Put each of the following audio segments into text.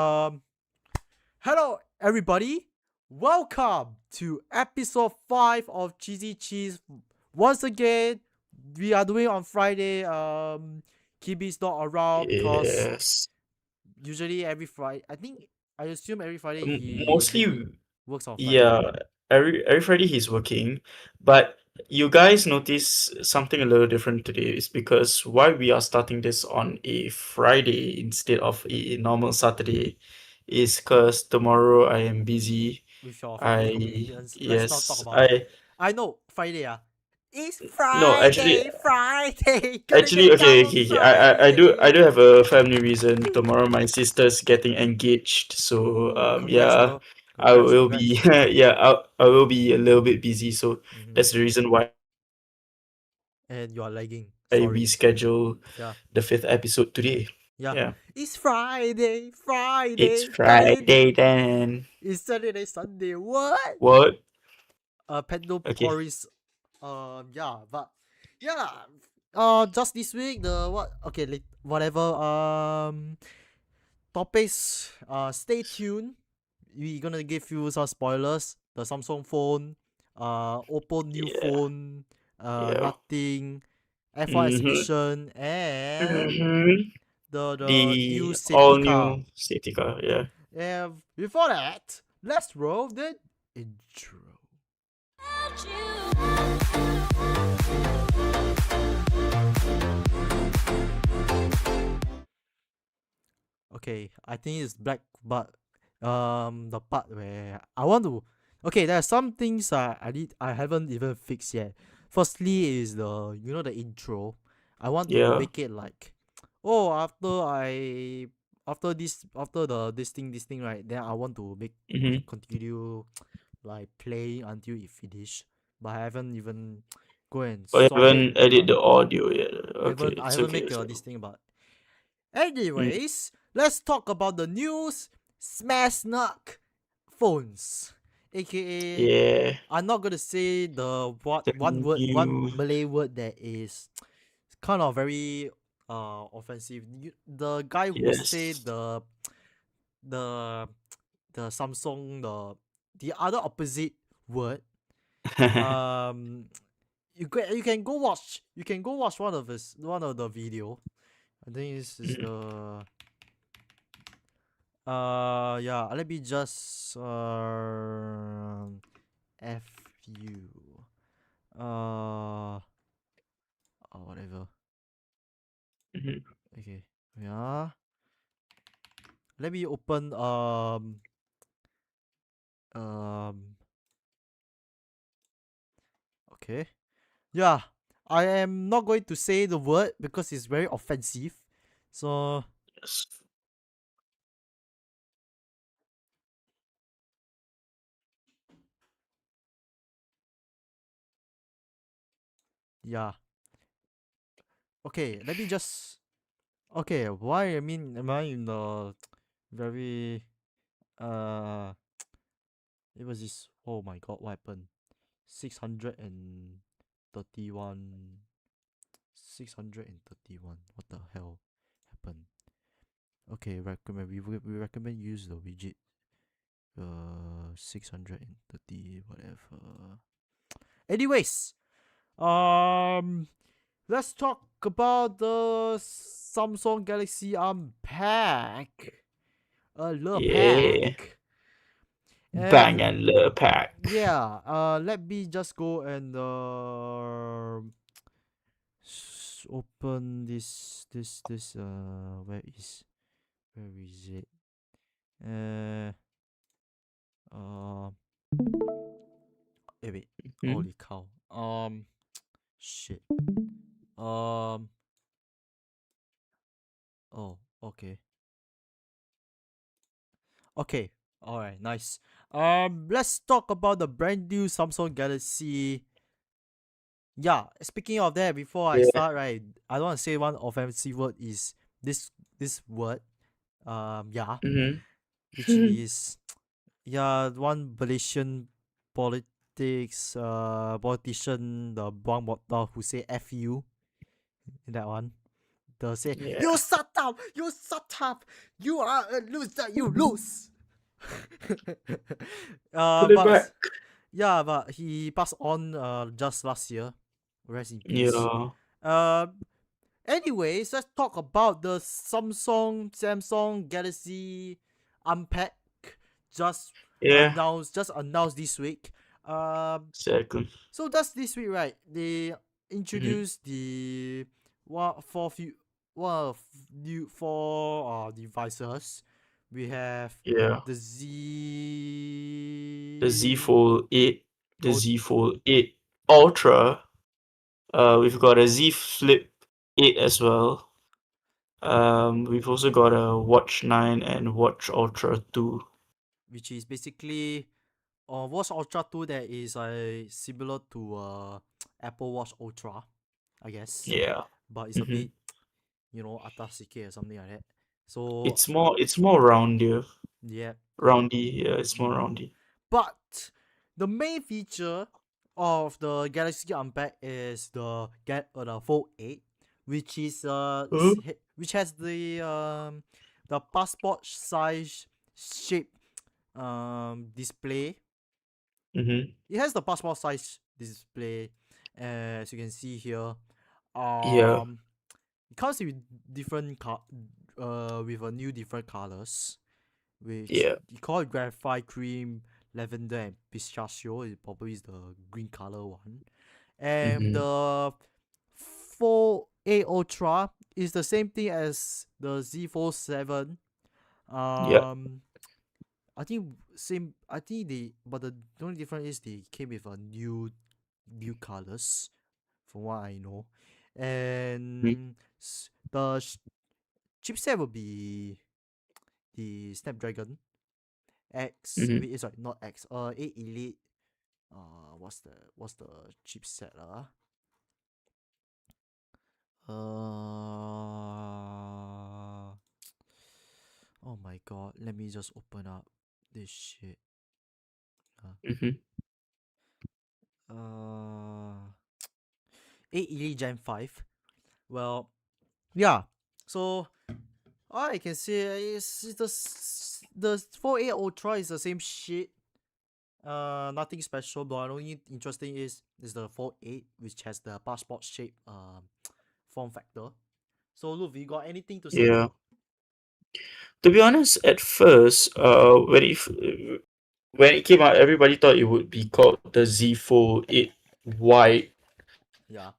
Um, Hello everybody. Welcome to episode 5 of Cheesy Cheese. Once again, we are doing on Friday. Kibi's not around because Yes. usually every Friday, I assume every Friday he Mostly, works on Friday. yeah. Every Friday he's working, but you guys notice something a little different today. Is because why we are starting this on a Friday instead of a normal Saturday, is because tomorrow I am busy. With your family I commitments. Let's not talk yes about that. I I know Friday. It's no actually Friday, Friday. Gonna Actually, get down okay, on okay, okay. I Friday. do have a family reason. Tomorrow, my sister's getting engaged, so Ooh, congrats, yeah, bro. I Congrats, will be congrats. yeah, I will be a little bit busy. So Mm-hmm. that's the reason why And you are lagging. I Sorry. reschedule Yeah. the fifth episode today. Yeah. Yeah, It's Friday, it's Friday. Friday then. It's Saturday, Sunday. What? What? Okay. Pendoporis. Yeah, but yeah. Just this week, the what? Okay, whatever. Topics. Stay tuned. We gonna give you some spoilers. The Samsung phone. Oppo new Yeah, phone. yeah. Nothing. F1 Mm-hmm. exhibition and Mm-hmm. the new The safety all car. new safety car. Yeah. And before that, let's roll the intro. Okay, I think it's black, but the part where I want to. Okay, there are some things I haven't even fixed yet. Firstly is the intro. I want to Yeah. make it like, oh, after this thing right, then I want to make Mm-hmm. continue like playing until it finish. But I haven't even go and Oh, you solve it. haven't edit the audio yet. Okay, I it's haven't okay. make So, this thing about. mm, Anyways, let's talk about the news smash knock phones, aka yeah, I'm not gonna say the the one new, Malay word that is kind of very offensive. The guy who said yes. the the Samsung the other opposite word. Um, you can go watch one of the video. I think this is Mm, the yeah, let me just F you uh whatever. mhm. Okay. Yeah. Let me open um okay. Yeah. I am not going to say the word because it's very offensive. So Yes. yeah. Okay, let me just okay, why am I in the very uh it was this, oh my god, what happened? 631 631, what the hell happened? Okay, we recommend use the widget 630 whatever. Anyways, um let's talk about the Samsung Galaxy Unpacked. Le Yeah. pack. Bang And and the pack. yeah, let me just go and open this where is it? Uh uh wait. Hmm? Holy cow. Shit. Um oh, okay. Okay. All right, nice. Let's talk about the brand new Samsung Galaxy. Yeah, speaking of that, before I Yeah. start, right, I don't want to say one offensive word is this word. Yeah, which Mm-hmm. is yeah, one Malaysian politician, the Buang Botol who say F you in that one. The say, Yeah. you shut up, you are a loser, you lose. Put it But back. yeah, but he passed on just last year. Rest in peace. Yeah. Uh, Anyways, let's talk about the Samsung Galaxy Unpacked just Yeah. announced this week. Um, Exactly. so that's this week, right? They Mm-hmm. introduced the one of new four devices. We have Yeah. the The Z Z. Fold 8, the Oh, Z Fold 8 Ultra. We've got a Z Flip 8 as well. We've also got a Watch 9 and Watch Ultra 2. which is basically Watch Ultra 2 that is similar to Apple Watch Ultra, I guess, Yeah. but it's a Mm-hmm. bit atas sikit or something like that. So It's more roundier. yeah, Roundy, yeah, it's more roundy. but the main feature of the Galaxy Unpacked is the Fold 8, which is Uh, which has the passport size shape display. mm-hmm. It has the passport size display, as you can see here. Yeah. Um, it comes with with a new different colors, which Yeah. you call it graphite cream, lavender, and pistachio. It probably is the green color one. And Mm-hmm. the Fold A Ultra is the same thing as the Z Fold 7. Yeah. Um, I think same. I think the only difference is they came with a new colors, from what I know, Mm-hmm. and chipset will be the Snapdragon X. Mm-hmm. Wait, sorry, not X. 8 Elite. What's the chipset? Uh, oh my god. Let me just open up this shit. Uh, Mm-hmm. uh 8 Elite Gen 5. Well, yeah. So all I can say is the 4A Ultra is the same shit. Nothing special. But the only interesting is the 4.8, which has the passport shape form factor. So Luffy, you got anything to say? Yeah. To be honest, at first, when it came out, everybody thought it would be called the Z Fold 8 White, Yeah,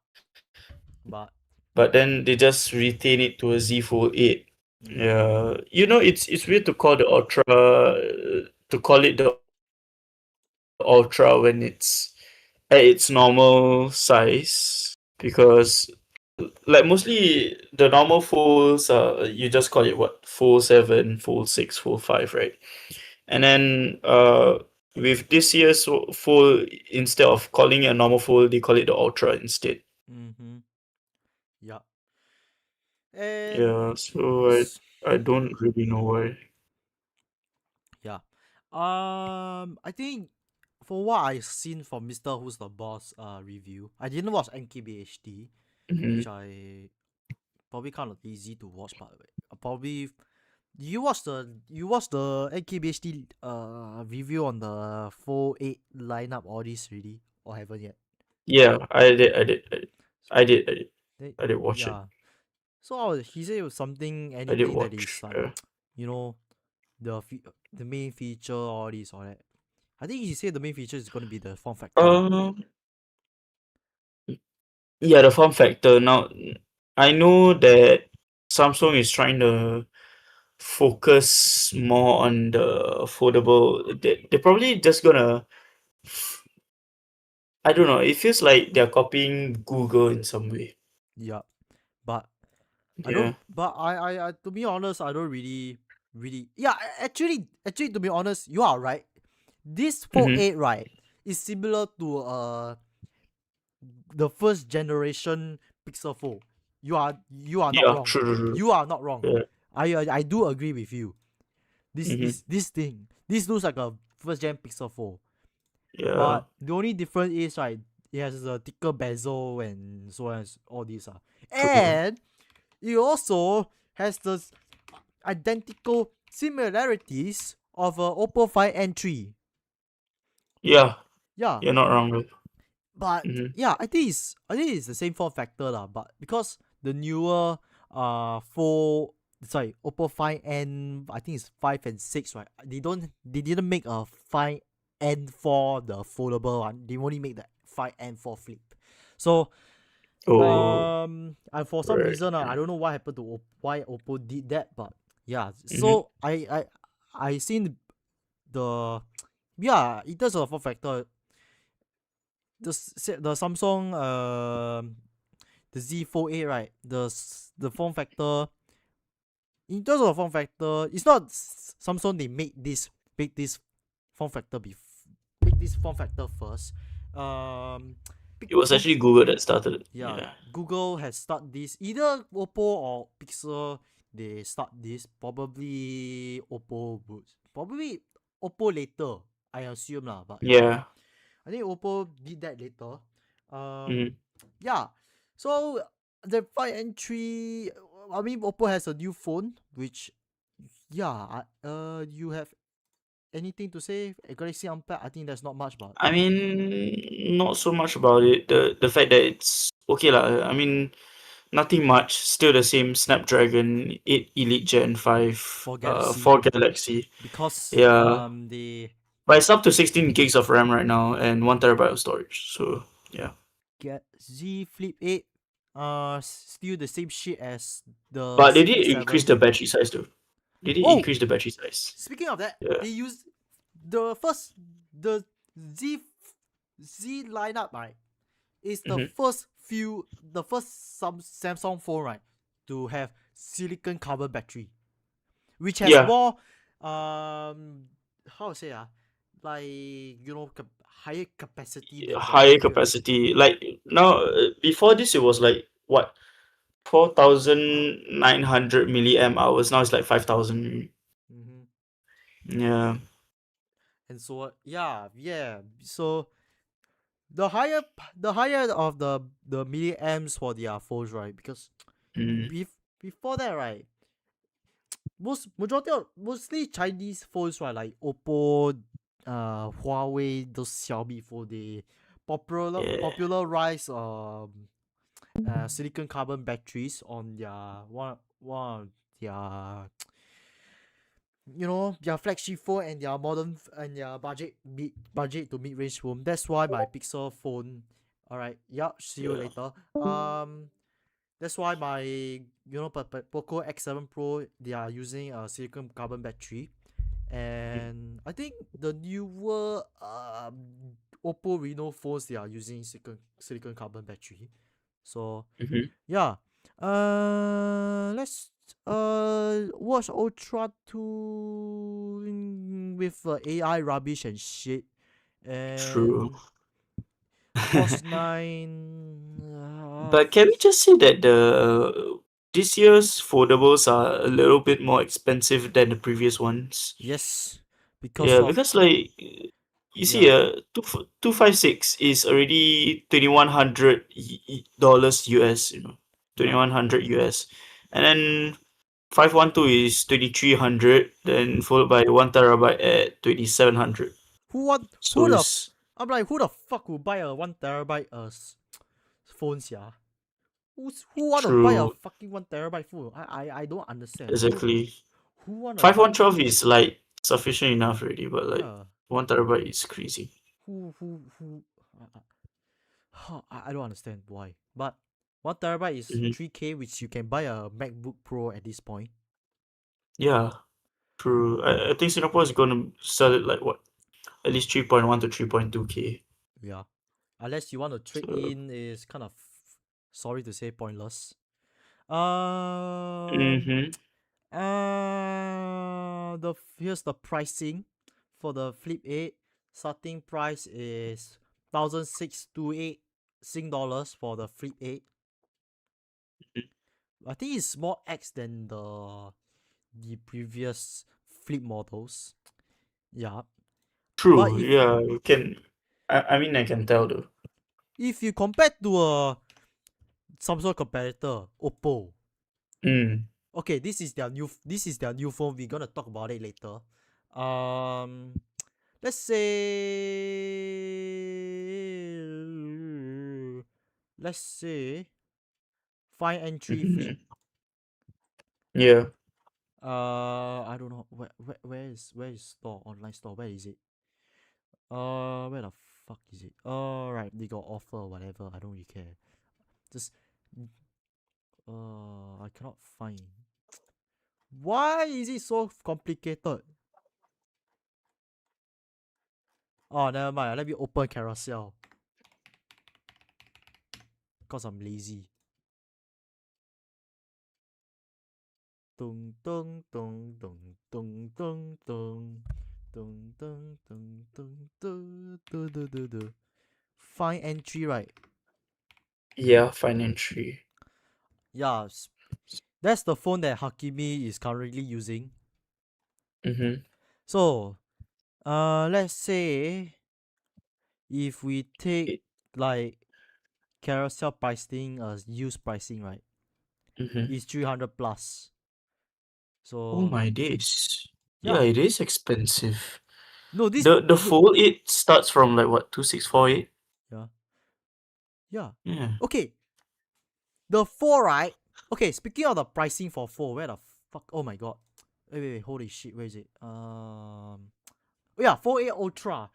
but but then they just retain it to a Z Fold 8. mm-hmm, Yeah, it's weird to call the Ultra to call it the Ultra when it's at its normal size, because like mostly the normal folds you just call it what, fold 7, fold 6, fold 5, right? And then with this year's fold, instead of calling it a normal fold, they call it the Ultra instead. mm-hmm, yeah, and Yeah, so I don't really know why. yeah, I think for what I seen from Mister Who's the Boss review, I didn't watch NKBHD, Hmm. which I probably kind of easy to watch, but probably you watch the NKBHD review on the 4.8 lineup all this really, or haven't yet? Yeah, I did. They, I did watch it. yeah. So he said it was something I did anything that is watch. like you know the main feature all this all that. I think he said the main feature is gonna be the form factor. Um, yeah, the form factor. Now, I know that Samsung is trying to focus more on the affordable. They're probably just gonna. I don't know. It feels like they're copying Google in some way. Yeah, but I Yeah. don't. But I to be honest, I don't really. Yeah, actually, to be honest, you are right. This four Mm-hmm. eight right is similar to the first generation Pixel 4. You are not Yeah. wrong. True. True. True. You are not wrong. Yeah. I do agree with you. This Mm-hmm. this this thing this looks like a first gen Pixel 4. Yeah. But the only difference is right, it has a thicker bezel and so on all these. True. And it also has the identical similarities of a Oppo 5N3. Yeah, Yeah, you're not wrong though. but Mm-hmm. yeah, I think it's the same form factor lah. But because the newer four sorry Oppo 5N, I think it's 5 and 6, right? They didn't make a 5N for the foldable one. They only make the 5N4 flip. So Oh, and for some right. reason I don't know what happened to why Oppo did that, but yeah. Mm-hmm. So I seen the yeah, in terms of form factor, the Samsung the Z Fold 8, right? The form factor, in terms of form factor, it's not Samsung they make this form factor make this form factor first. Um, It was actually Google that started it. yeah, Yeah. Google has start this. Either Oppo or Pixel they start this. Probably Oppo would. Probably Oppo later, I assume lah. But yeah, Yeah. I think Oppo did that later. Mm-hmm. Yeah. So the 5 and 3. I mean, Oppo has a new phone, which yeah. You have anything to say? Galaxy Unpacked. I think there's not much, but I mean, not so much about it. The fact that it's okay lah. I mean, nothing much. Still the same Snapdragon 8 Elite Gen 5 for Galaxy, for Galaxy. because Yeah. they But it's up to 16 gigs of RAM right now and 1 terabyte of storage. So, yeah. get Z Flip 8 still the same shit as the But they Flip did increase 7. the battery size though. They did Oh, increase the battery size. speaking of that, Yeah. they use the Z Z lineup, right? Is Mm-hmm. the first Samsung phone, right, to have silicon carbon battery, which has Yeah. more how to say like higher capacity than the Higher previous. capacity. Like now, before this, it was like what 4,900 milliamp hours. Now it's like 5,000. Mm-hmm. Yeah. And so yeah, so the higher of the milliamps for their phones, right? Because Mm. before that, right, mostly Chinese phones, right, like Oppo, Huawei, those Xiaomi phone, they Yeah. popularize silicon carbon batteries on their one of their their flagship phone and their and their budget to mid range phone. That's why my Pixel phone. All right, yeah. See you Yeah. later. That's why my Poco X7 Pro, they are using a silicon carbon battery, and I think the newer Oppo Reno phones, they are using silicon carbon battery. So Mm-hmm. yeah. Let's watch Ultra 2 with AI rubbish and shit. True. And Force 9. But can we just say that the this year's foldables are a little bit more expensive than the previous ones? Yes, because Yeah, of because like you see, yeah. 256 is already $2,100 US, Yeah. 2,100 US, and then 512 is 2,300, then followed by 1 terabyte at 2,700. So it's I'm like, who the fuck would buy a 1 terabyte phone, yeah? Who want to buy a true, fucking 1 terabyte phone? I don't understand. exactly. Who want to buy? 5112 is like sufficient enough already, but like Yeah. 1 terabyte is crazy. Who I don't understand why. But 1 terabyte is Hmm. 3K, which you can buy a MacBook Pro at this point. Yeah, true. I think Singapore is gonna sell it like what? At least 3.1 to 3.2K. Yeah. Unless you want to trade So, in, is kind of, sorry to say, pointless. Um mm-hmm. here's the pricing for the Flip 8. Starting price is 1,628 Sing dollars for the Flip 8. I think it's more X than the previous Flip models. Yeah. But True. Yeah, you can. I mean, I can tell though. if you compare to a Samsung competitor, Oppo, Mm. Okay, this is their new phone. We're gonna talk about it later. Um, let's say let's say find entry fee. Mhm. Yeah. I don't know where is store online store. Where is it? Where the fuck is it? Right, they got offer or whatever. I don't really care. Just I cannot find. Why is it so complicated? Oh, never mind. Let me open carousel. Cause I'm lazy. Tung tung tung tung tung tung tung tung tung tung tung tung. Find entry, right? Yeah, find entry. Yeah, that's the phone that Hakimi is currently using. Mm-hmm. So, let's say if we take like carousel pricing, used pricing, right? Mm-hmm. Is 300 plus. Oh So my days. Yeah, yeah, it is expensive. no this The no Fold 8 starts from like what, 2648? yeah yeah. Yeah. Okay, the four, right? Okay, speaking of the pricing for four, where the fuck? Oh my god. Wait, holy shit, where is it? Oh yeah, 4A Ultra,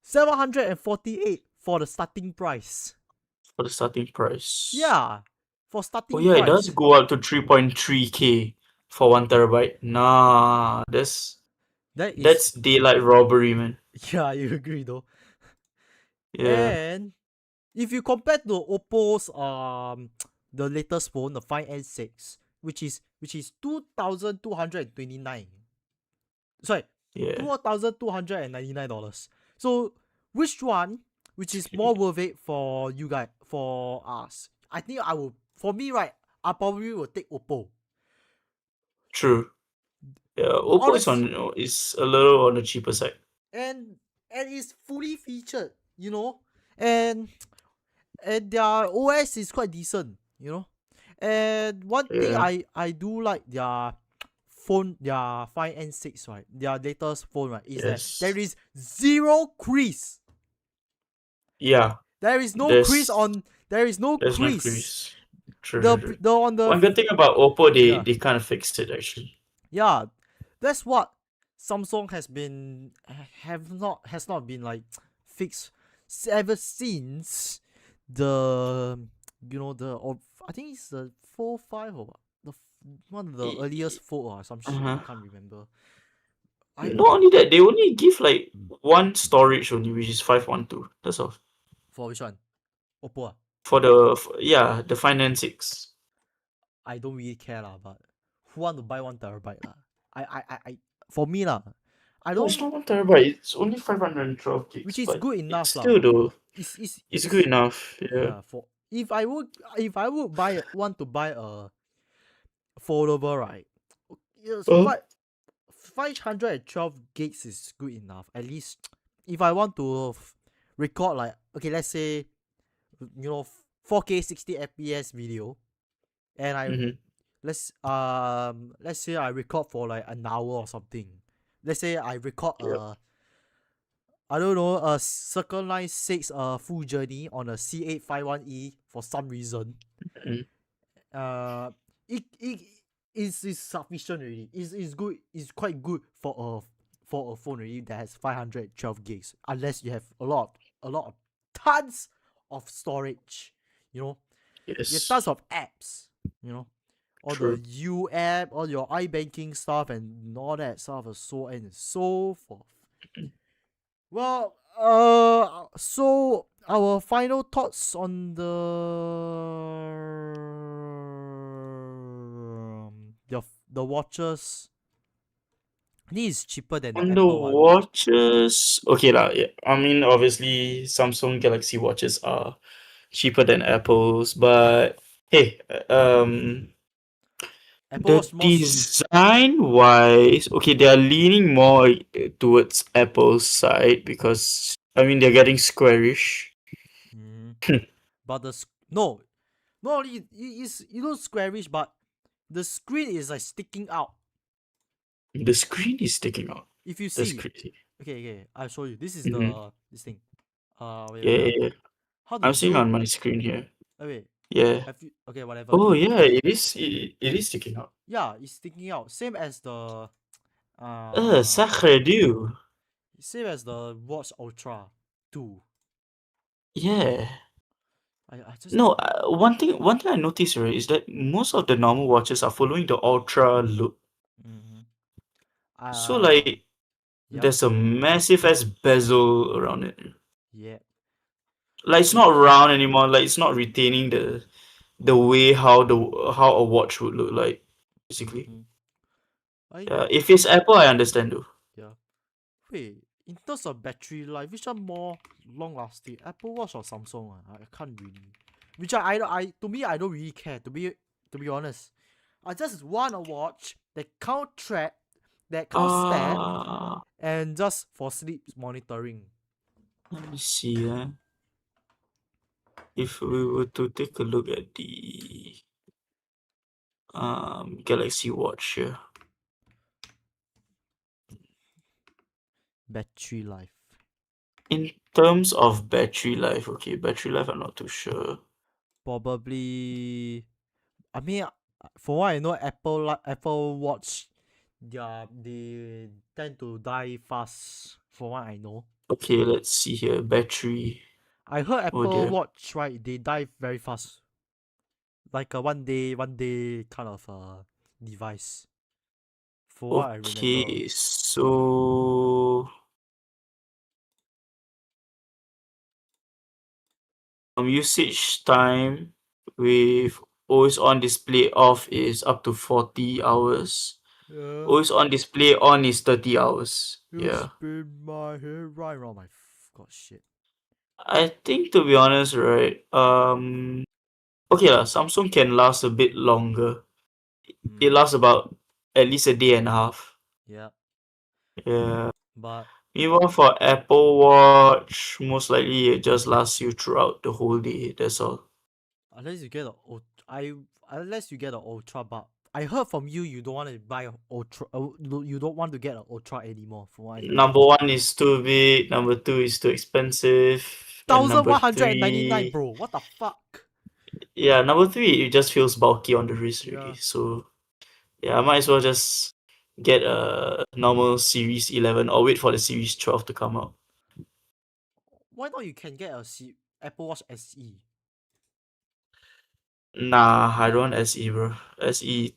2,748 for the starting price. For the starting price. Yeah, for Oh starting yeah, it does price. go up to 3.3K for 1 terabyte. Nah, That is that's daylight robbery, man. yeah, you agree though. Yeah. And if you compare to Oppo's the latest phone, the 5N6, which is 2,229. Sorry, Yeah. $2,299. So which one, which is more worth it for you guys, for us? I think I will. For me, right, I probably will take Oppo. True. Yeah, Oppo Honest, is a little on the cheaper side. and it's fully featured, and their OS is quite decent. And one thing Yeah. I do like their phone, their 5N6, right, their latest phone, right, is that there Yes. is zero crease. Yeah. There is no crease There's on. There is no there's no crease. crease. True, The true, true. the on the One good thing about Oppo, they yeah they kind of fixed it actually. yeah. That's what Samsung has not been like fixed ever since the I think it's the 4.5 or what? One of the earliest four or some shit. I Uh-huh. can't remember. I Not only that, they only give like one storage only, which is 512. That's all. For which one? Oppo. Yeah, the Finance 6. I don't really care lah, but who want to buy 1 terabyte lah? I for me lah, I No, it's don't, not 1 terabyte. It's only 512 which gigs, is but good it's enough still lah. though. It's good It's enough. Yeah. yeah. For if I would want to buy a foldable, right? Yes, Oh. 512 gigs is good enough. At least if I want to record, like, okay, let's say 4K 60 FPS video, and Mm-hmm. let's say I record for like an hour or something. Let's say I record Yep. I don't know, a Circle Line 6 full journey on a C851E for some reason. Mm-hmm. Uh it is sufficient already. It's good, it's quite good for a phone already that has 512 gigs. Unless you have a lot of tons of storage, you know. You have Yes. tons of apps, you know. All the True. U app, all your iBanking stuff and all that stuff and so and so forth. Well, so our final thoughts on the watches. I think it's cheaper than the On the Apple one. watches, okay lah. Yeah. I mean, obviously, Samsung Galaxy watches are cheaper than Apple's, but hey, Apple the Watch more. design wise, okay, they are leaning more towards Apple's side because I mean they're getting squarish. Mhm. But no, not only it looks squarish, but the screen is like sticking out. The screen is sticking out. If you That's see, crazy. okay, I'll show you. This is Mm-hmm. this thing. Wait, Yeah, wait, yeah, ah. yeah. How to I'm seeing zoom? on my screen here. Wait, Yeah. have you? Okay, whatever. Oh You yeah, it is. It is sticking out. yeah, it's sticking out. Same as the uh, Sacre Dieu. same as the Watch Ultra 2. Yeah. I just No, don't get. one thing I noticed, right, is that most of the normal watches are following the ultra look. Mm-hmm. So like, Yep, there's a massive ass bezel around it. yep. Like it's not Which round anymore. Like it's not retaining the way how a watch would look like. Basically, mm-hmm. I yeah. If it's Apple, I understand though. yeah. Wait, in terms of battery life, which one more long lasting? Apple Watch or Samsung? I can't really. Which I to me I don't really care. To be honest, I just want a watch that count track, that count step, Ah, and just for sleep monitoring. let me see. If we were to take a look at the Galaxy Watch here, Battery life. in terms of battery life, okay, battery life, I'm not too sure. Probably. I mean, for what I know, Apple Watch, they tend to die fast. For what I know, Okay, let's see here. Battery. I heard Oh Apple dear. Watch right, they die very fast, like a one day kind of device. For what I remember, Okay, so usage time with always on display off is up to 40 hours. yeah, Always on display on is 30 hours. you Yeah. spin my head right around my god shit. I think to be honest, right, okay lah, Samsung can last a bit longer. It Mm, lasts about at least a day and a half. yeah, Yeah. but Even for Apple Watch, most likely it just lasts you throughout the whole day. That's all. unless you get a I unless you get an ultra, but I heard from you you don't want to buy a ultra. You don't want to get an ultra anymore. From what I know, Number one is too big, number two is too expensive, and thousand number one hundred and ninety nine, three, bro. What the fuck? yeah, number three, it just feels bulky on the wrist already. Yeah. So, yeah, I might as well just get a normal Series 11 or wait for the Series 12 to come out. Why not you can get a Apple Watch SE? Nah, I don't want SE, bro. SE,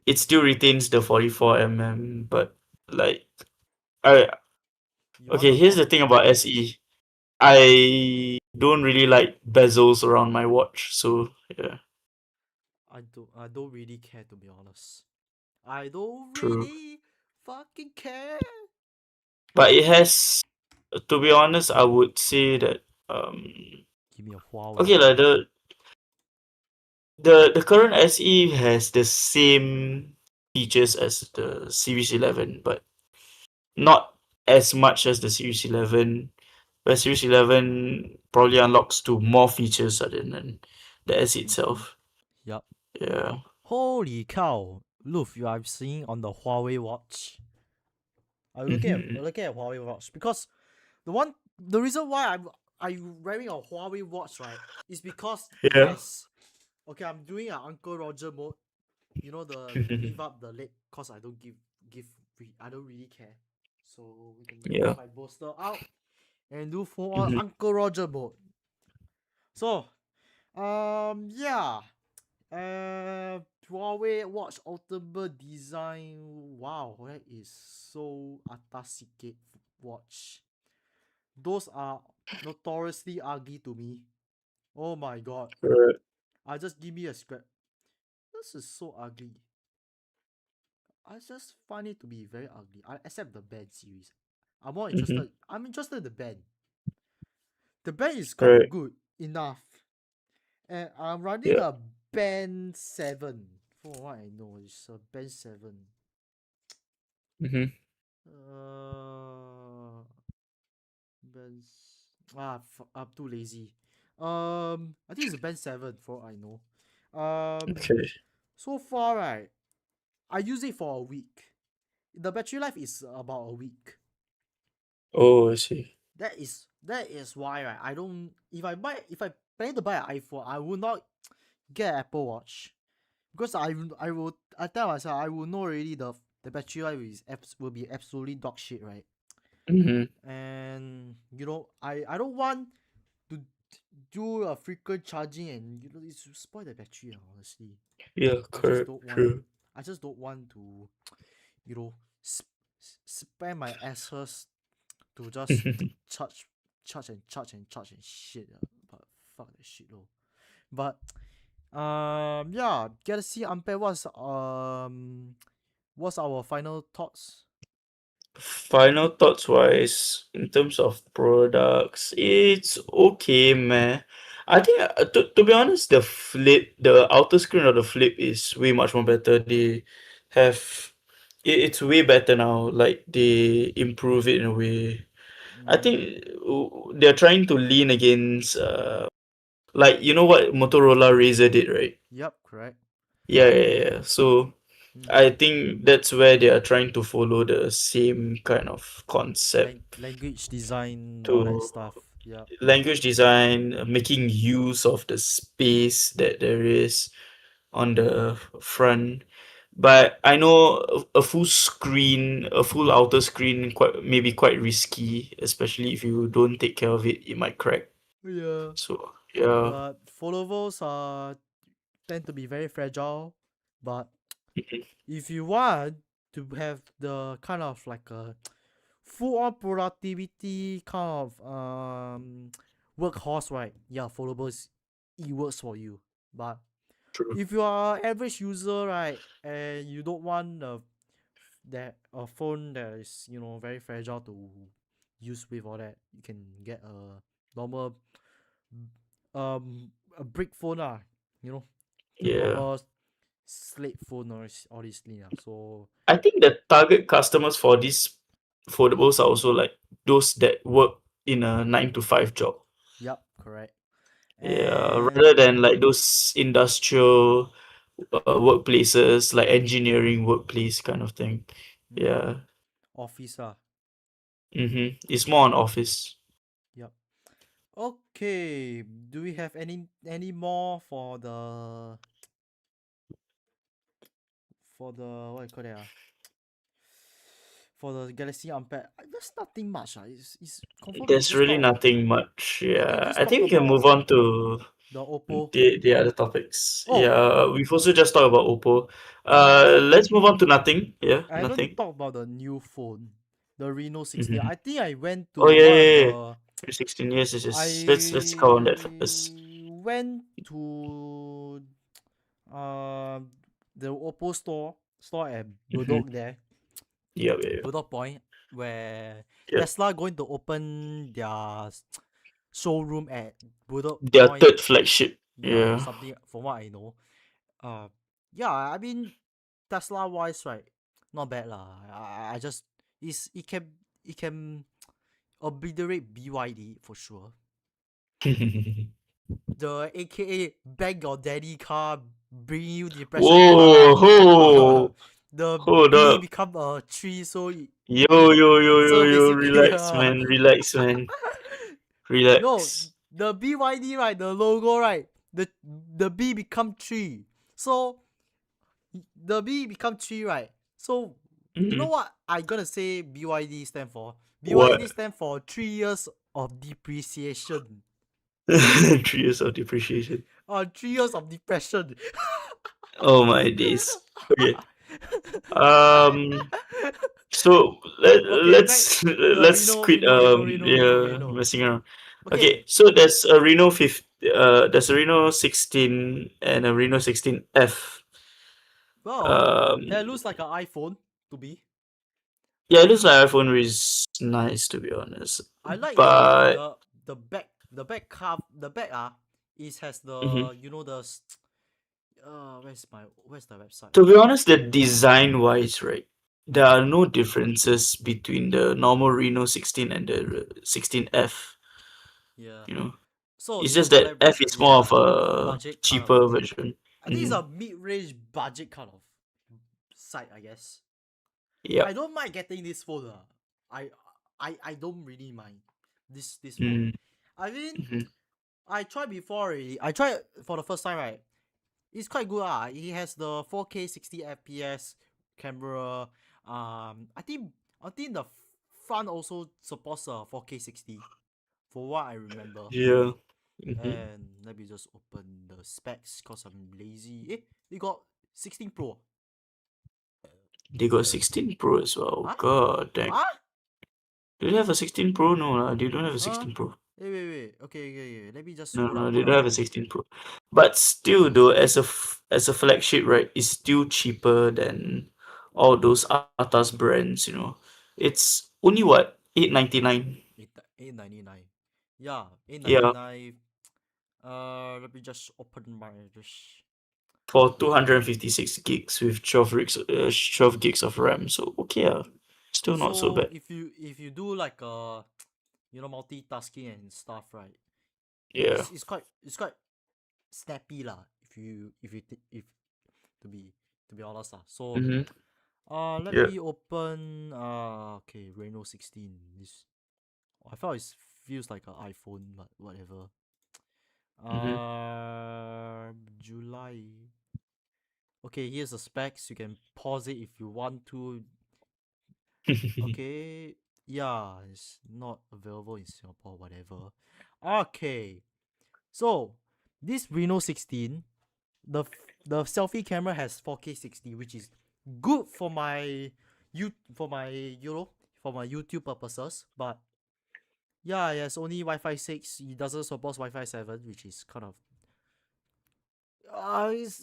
it still retains the 44 mm, but like, I, You want okay, the here's for the thing about SE. I don't really like bezels around my watch, so yeah, I don't really care, to be honest. I don't true. really fucking care. But it has, to be honest, I would say that Give me a Huawei. okay, like the current SE has the same features as the Series 11, but not as much as the Series 11. Where Series 11 probably unlocks to more features other than the SE itself. Yup. Yeah. Holy cow. Look, you are seeing on the Huawei watch. I'm looking at Hmm. looking at Huawei watch because the reason why I'm wearing a Huawei watch, right, is because it Yeah. has, okay, I'm doing an Uncle Roger mode. You know, the give up the leg, cause I don't I don't really care. So we can bring Yeah. my bolster out and do full on Hmm. Uncle Roger mode. So yeah. Huawei watch ultimate design. Wow, that is so atasike watch. Those are notoriously ugly to me. Oh my god. Right. I just give me a scrap. This is so ugly. I just find it to be very ugly. I accept the band series. Hmm. I'm interested in the band. The band is quite Right. good enough. And I'm running Yeah. a band 7. For what I know, it's a band 7. Hmm. Uh, bands. I'm too lazy. I think it's Band 7 for I know. Um, Okay. so far, right, I use it for a week. The battery life is about a week. Oh, I see. That is why, right, I don't if I plan to buy an iPhone, I will not get an Apple Watch because I tell myself I will know already the battery life will be absolutely dog shit, right? Mm-hmm. And I don't want to do a frequent charging and it's spoil the battery, honestly. Yeah, I just correct. don't want True. I just don't want to you know spend my asses to just charge and shit. But fuck that shit though. But yeah, Galaxy Unpacked what's our final thoughts? Final thoughts wise, in terms of products, it's okay, man. I think to be honest, the outer screen of the flip is way much more better. They have it's way better now. Like they improve it in a way. I Mm-hmm. think they're trying to lean against like you know what Motorola Razr did, right? Yep, correct. Yeah, yeah, yeah. So Mm-hmm. I think that's where they are trying to follow the same kind of concept Language design, all that to stuff. Yep. language design, making use of the space that there is on the front. But I know a full screen, a full outer screen, quite risky, especially if you don't take care of it. It might crack. Yeah. So yeah. But foldables tend to be very fragile. But if you want to have the kind of like a full on productivity kind of workhorse, right? Yeah, foldables it works for you. But True. if you are average user, right, and you don't want a phone that is very fragile to use with all that, you can get a normal a brick phone you know, Yeah. normal slate phone or all these things. So I think the target customers for these foldables are also like those that work in a 9 to 5 job. yep, correct. Yeah, And rather than like those industrial workplaces, like engineering workplace kind of thing. mm, Yeah. office It's more on office. yep. Okay, do we have any more for the what you call that for the Galaxy Unpacked? There's nothing much. It's confirm we There's just really talk nothing much. we Yeah, just I talked think we can about move on to the Oppo. the other topics. Oh, Yeah, we've also just talked about Oppo. uh, Let's move on to nothing. Yeah, I don't nothing. talk about the new phone, the Reno 16. hmm I think I went to Oh yeah, one of yeah, yeah. the 16 years. Let's cover on that first. I went to uh the Oppo store at hmm Bedok there, Yeah, yeah, yeah. Bedok Point, where Yeah. Tesla going to open their showroom at Bedok Their Point. third flagship. Yeah, Yeah. something from what I know. Uh, yeah, I mean Tesla wise, right? Not bad lah. I just it can obliterate BYD for sure. The AKA bag your daddy car, bring you depression Whoa, car. ho, The hold B up. become a tree, so Yo, yo, yo, yo, so yo. basically Relax, man. Relax, man. no, Relax. the BYD, right, the logo, right, the B become tree. So the B become tree, right? So you know hmm what I gonna say BYD stand for? BYD What? stand for 3 years of depreciation. 3 years of depreciation. 3 years of depression. Oh my days. Okay. Um. So Okay, back the let's quit yeah Reno. messing around. Okay, Okay. So there's a Reno 5. There's a Reno 16 and a Reno 16F. well, Um. that looks like an iPhone to be. Yeah, it looks like iPhone is nice to be honest, I like but the back it has mhm. the where's the website? To be honest, the design wise, right, there are no differences between the normal Reno 16 and the 16F. Yeah. You know. So It's it's just that F is more of a budget kind of cheaper thing. version. I think it's a mid-range budget kind of site, I guess. I Yep. don't mind getting this phone. I I don't really mind this phone. Mm. I mean, Mm-hmm. I tried before already. I tried for the first time, right? It's quite good. It has the 4K 60 FPS camera. I think the front also supports 4K 60 for what I remember. Yeah. Mm-hmm. And let me just open the specs cause I'm lazy. They got 16 Pro. They got 16 Pro as well. Huh? God dang. Huh? Do they have a 16 Pro? No, they don't have a Huh? 16 Pro. Wait. Okay. Let me just No, scroll no, down. they Hold don't on. have a 16 Pro. But still, though, as a flagship, right, it's still cheaper than all those atas brands. It's only what 899. 899. Yeah, Yeah, 899. Let me just open my just. for 256 gigs with 12 gigs of RAM. So okay, still not so So bad. if you do like multitasking and stuff, right? Yeah. It's quite snappy lah. If to be honest lah. So Mm-hmm. let Yeah. me open okay, Reno 16. This I felt it feels like an iPhone, but whatever. Mm-hmm. July. Okay, here's the specs. You can pause it if you want to. Okay, yeah, it's not available in Singapore, whatever. Okay, so this Reno 16, the selfie camera has 4K 60, which is good for my for my YouTube purposes. But yeah, it has only Wi-Fi 6. It doesn't support Wi-Fi 7, which is kind of it's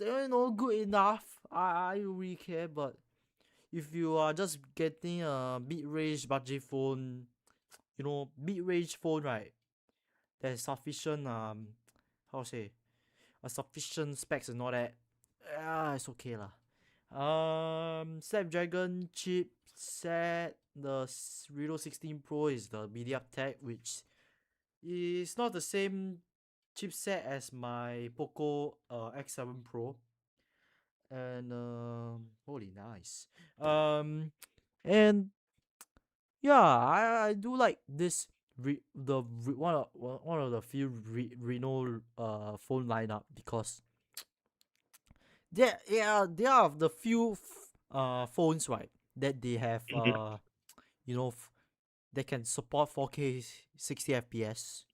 good enough. I don't really care, but if you are just getting a mid-range budget phone, mid-range phone, right? There's sufficient how to say a sufficient specs and all that. It's okay lah. Snapdragon chipset. The Reno 16 Pro is the MediaTek, which is not the same chipset as my Poco X7 Pro. And holy nice. And yeah, I do like this one of the few Reno phone lineup because they are the few phones, right, that they have Mhm. you know f- they can support 4K 60 FPS,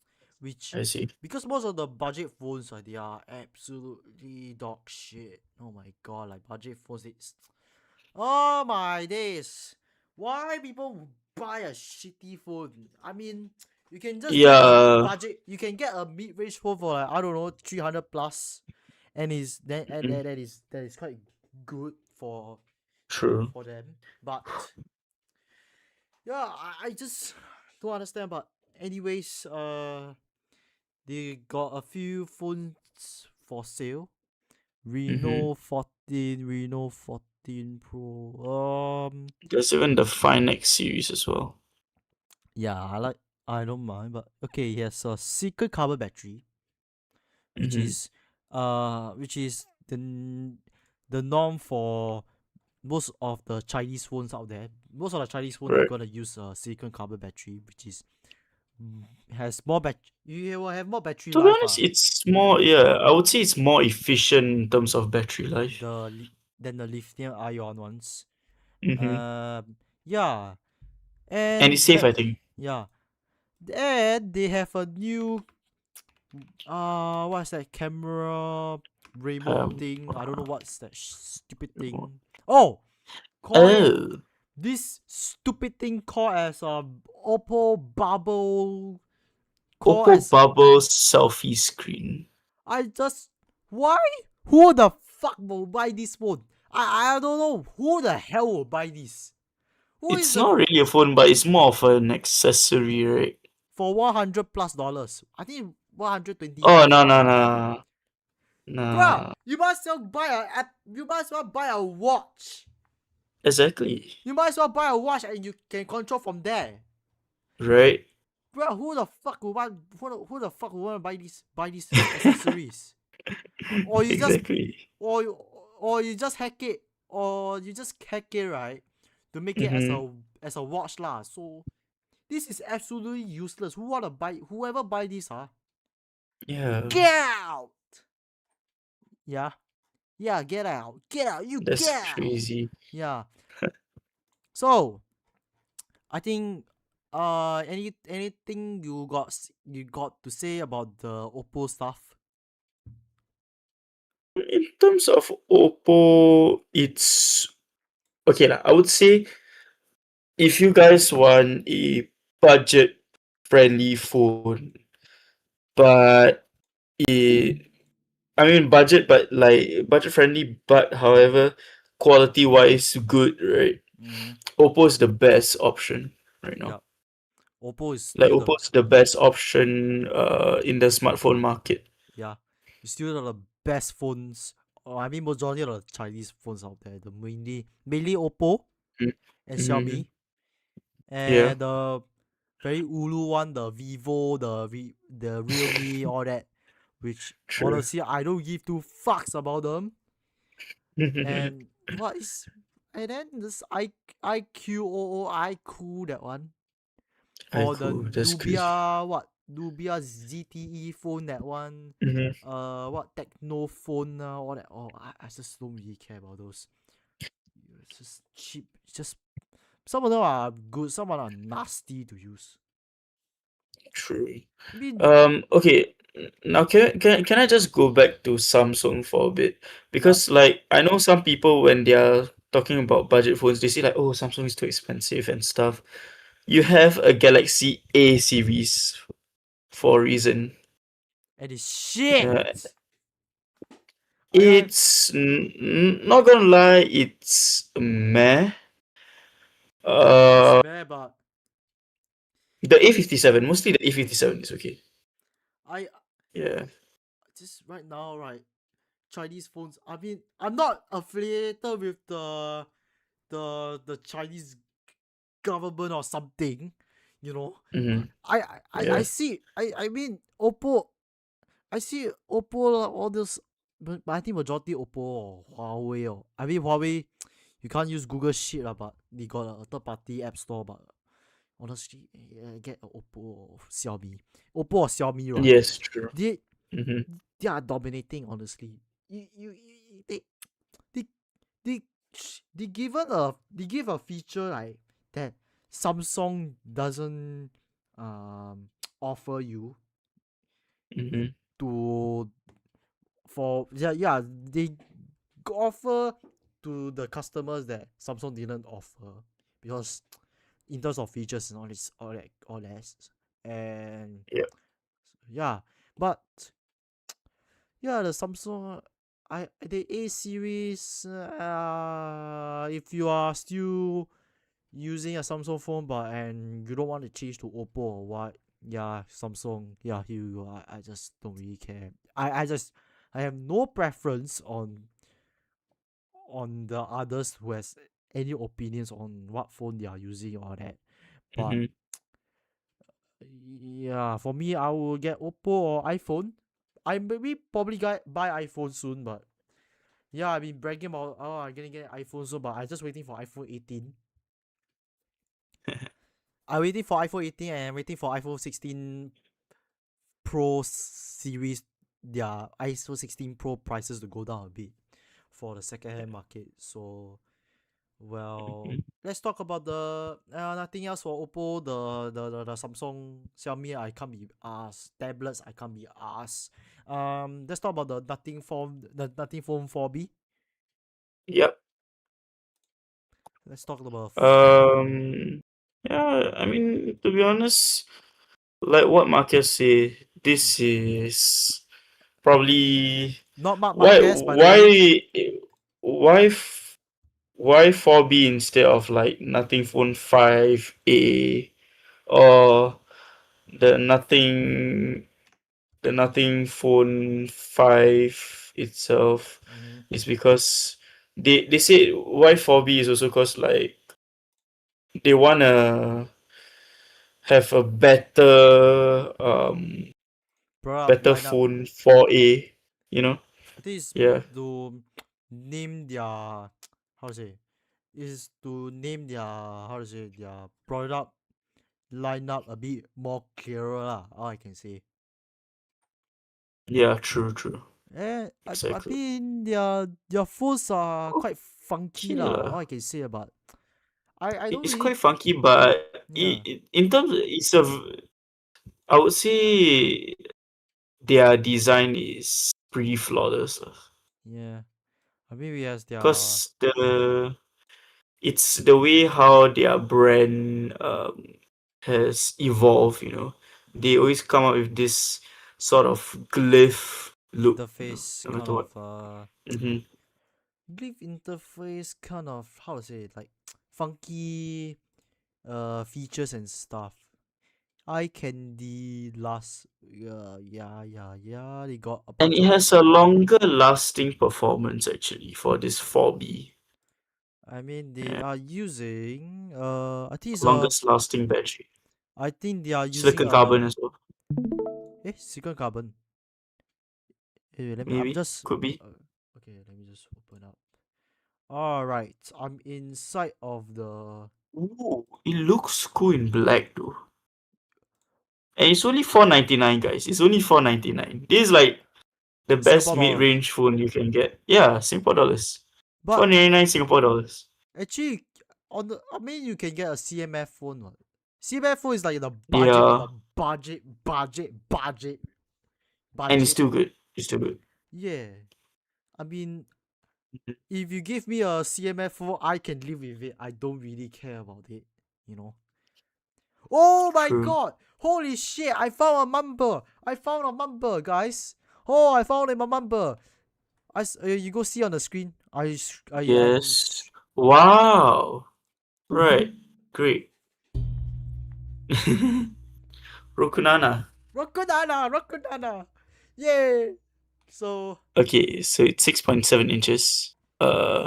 which I see. because most of the budget phones, they are absolutely dog shit. Oh my god, like budget phones, oh my days. Why people buy a shitty phone? I mean, you can just get a Yeah. budget. You can get a mid-range phone for like, I don't know, 300 plus, and is that and Mhm. that is quite good True. for them. But yeah, I just don't understand. But anyways, they got a few phones for sale. Mm-hmm. Reno 14 Pro. There's even the Fine X series as well. Yeah, I don't mind, but okay, he has a secret carbon battery, which Mm-hmm. is which is the norm for most of the Chinese phones out there. Most of the Chinese phone they're Right. gonna use a silicon carbon battery, which is has more you will have more battery To be life honest, it's more, yeah, I would say it's more efficient in terms of battery life. than the lithium ion ones. Mm-hmm. Um yeah, And it's and safe, that I think. yeah, and they have a new what's that camera remote Um, thing? I don't know uh, what's that stupid thing. Oh, call it oh, this stupid thing called as a Oppo bubble. Call Oppo as Bubble selfie screen. I just why? Who the fuck will buy this phone? I don't know who the hell will buy this. Who is It's the not really a phone, but it's more of an accessory, right? for $100 plus? I think 120 Oh, plus no, no, dollars. no. Bruh, No. you might as well buy you might as well buy a watch. Exactly. You might as well buy a watch and you can control from there. Right? bro, who the fuck would want to buy these accessories? Or you just Exactly. or you, or you just hack it, or you just hack it, right, to make it Mm-hmm. as a watch lah. So this is absolutely useless. Whoever buy this, Yeah, get out. Yeah, yeah, get out, you that's get out. crazy. Yeah. So I think anything you got to say about the Oppo stuff? In terms of Oppo, it's okay lah. I would say if you guys want a budget friendly phone, but it, I mean budget, but like budget friendly, but however quality wise good, right? Mm-hmm. Oppo is the best option right now. Yeah, Oppo is Like still the Oppo is the best option in the smartphone market. yeah, it's still the best phones. I mean, majority of the Chinese phones out there, the mainly Oppo and Mm-hmm. Xiaomi, Yeah, and the very ulu one, the Vivo, the Realme, all that. Which true. honestly, I don't give two fucks about them. And what is and then this iQOO that one, I or the cool. That's crazy. Nubia ZTE phone that one, Mm-hmm. what Techno phone, all that. Oh, I just don't really care about those. It's just cheap. It's just some of them are good, some of them are nasty to use. True. I mean, Okay. Now can I just go back to Samsung for a bit? yeah, Because like I know some people when they are talking about budget phones, they say like, oh, Samsung is too expensive and stuff. You have a Galaxy A series for a reason. and it's Uh, shit. I not gonna lie, it's meh. yeah, it's Uh, bad, but the I mean, A57, mostly the A57 is okay. I Yeah. just right now, right, Chinese phones. I mean, I'm not affiliated with the Chinese government or something, you know. Mm-hmm. I Yeah. see. I mean, Oppo. I see Oppo all this, but I think majority Oppo or Huawei or I mean Huawei. You can't use Google shit lah, but they got a third party app store. But honestly, get a Oppo or Xiaomi. Oppo or Xiaomi, right? Yes, true. They Mm-hmm. they are dominating. Honestly, they they they give a feature like that Samsung doesn't offer you Mm-hmm. to for yeah they offer to the customers that Samsung didn't offer because in terms of features and all that and Yeah. yeah, but yeah, the Samsung, the A series. If you are still using a Samsung phone, but and you don't want to change to Oppo or what, yeah, Samsung. Yeah, here you are. I just don't really care. I have no preference on the others who has any opinions on what phone they are using or that. But Mm-hmm. yeah, for me, I will get Oppo or iPhone. I maybe probably buy iPhone soon, but yeah, I've been bragging about I'm gonna get iPhone soon, but I just waiting for iPhone 18. I'm waiting for iPhone 18 and I'm waiting for iPhone 16 Pro series. Their iPhone 16 Pro prices to go down a bit for the second hand market. So well, let's talk about the nothing else for Oppo, the Samsung, Xiaomi. I can't be asked. Tablets, I can't be asked. Let's talk about the Nothing Phone 4B. Yep. Let's talk about Um, yeah, I mean, to be honest, like what Marcus say, this is probably not Mark why Marquez, by the way. why f- why 4B instead of like Nothing Phone 5A or the Nothing the Nothing Phone 5 itself Mm-hmm. is because they say why 4B is also because like they wanna have a Product better lineup. phone 4A, you know? I think it's Yeah. to name their how to say is to name their how to say their product lineup a bit more clearer lah. All I can say. Yeah, true, true. I Exactly. think their phones are quite funky Okay lah. All lah. I can say about I don't It's really quite funky, but yeah in terms, I would say their design is pretty flawless lah. yeah. I mean we has their Cause it's the way how their brand has evolved, you know. They always come up with this sort of glyph look, you know, interface no kind matter of what. Hmm. glyph interface kind of how to say it, like funky features and stuff. Eye candy last yeah they got a And bunch it of has a longer lasting performance actually for this 4B. I mean they Yeah, are using I think it's a longest lasting battery. I think they are using Silicon a carbon as well. silicon carbon. Hey, let me I'm Maybe. just Could be. okay, let me just open up. All right, I'm inside of the Ooh, it looks cool in black though. And it's only 499 guys. It's only 499. This is like the best Singapore dollars. mid-range phone you can get. Yeah, Singapore dollars. But 499 Singapore dollars. actually, on the I mean, you can get a CMF phone. What? CMF phone is like the budget of Yeah, the and it's budget. still good. It's still good. Yeah, I mean, if you give me a CMF phone, I can live with it. I don't really care about it. You know. Oh my True. god! Holy shit! I found a number. I found a number, guys. Oh, I found a number. You go see on the screen. Yes. Wow. Right. Great. Rokunana. Rokunana. Yay! So Okay, so it's 6.7 inches.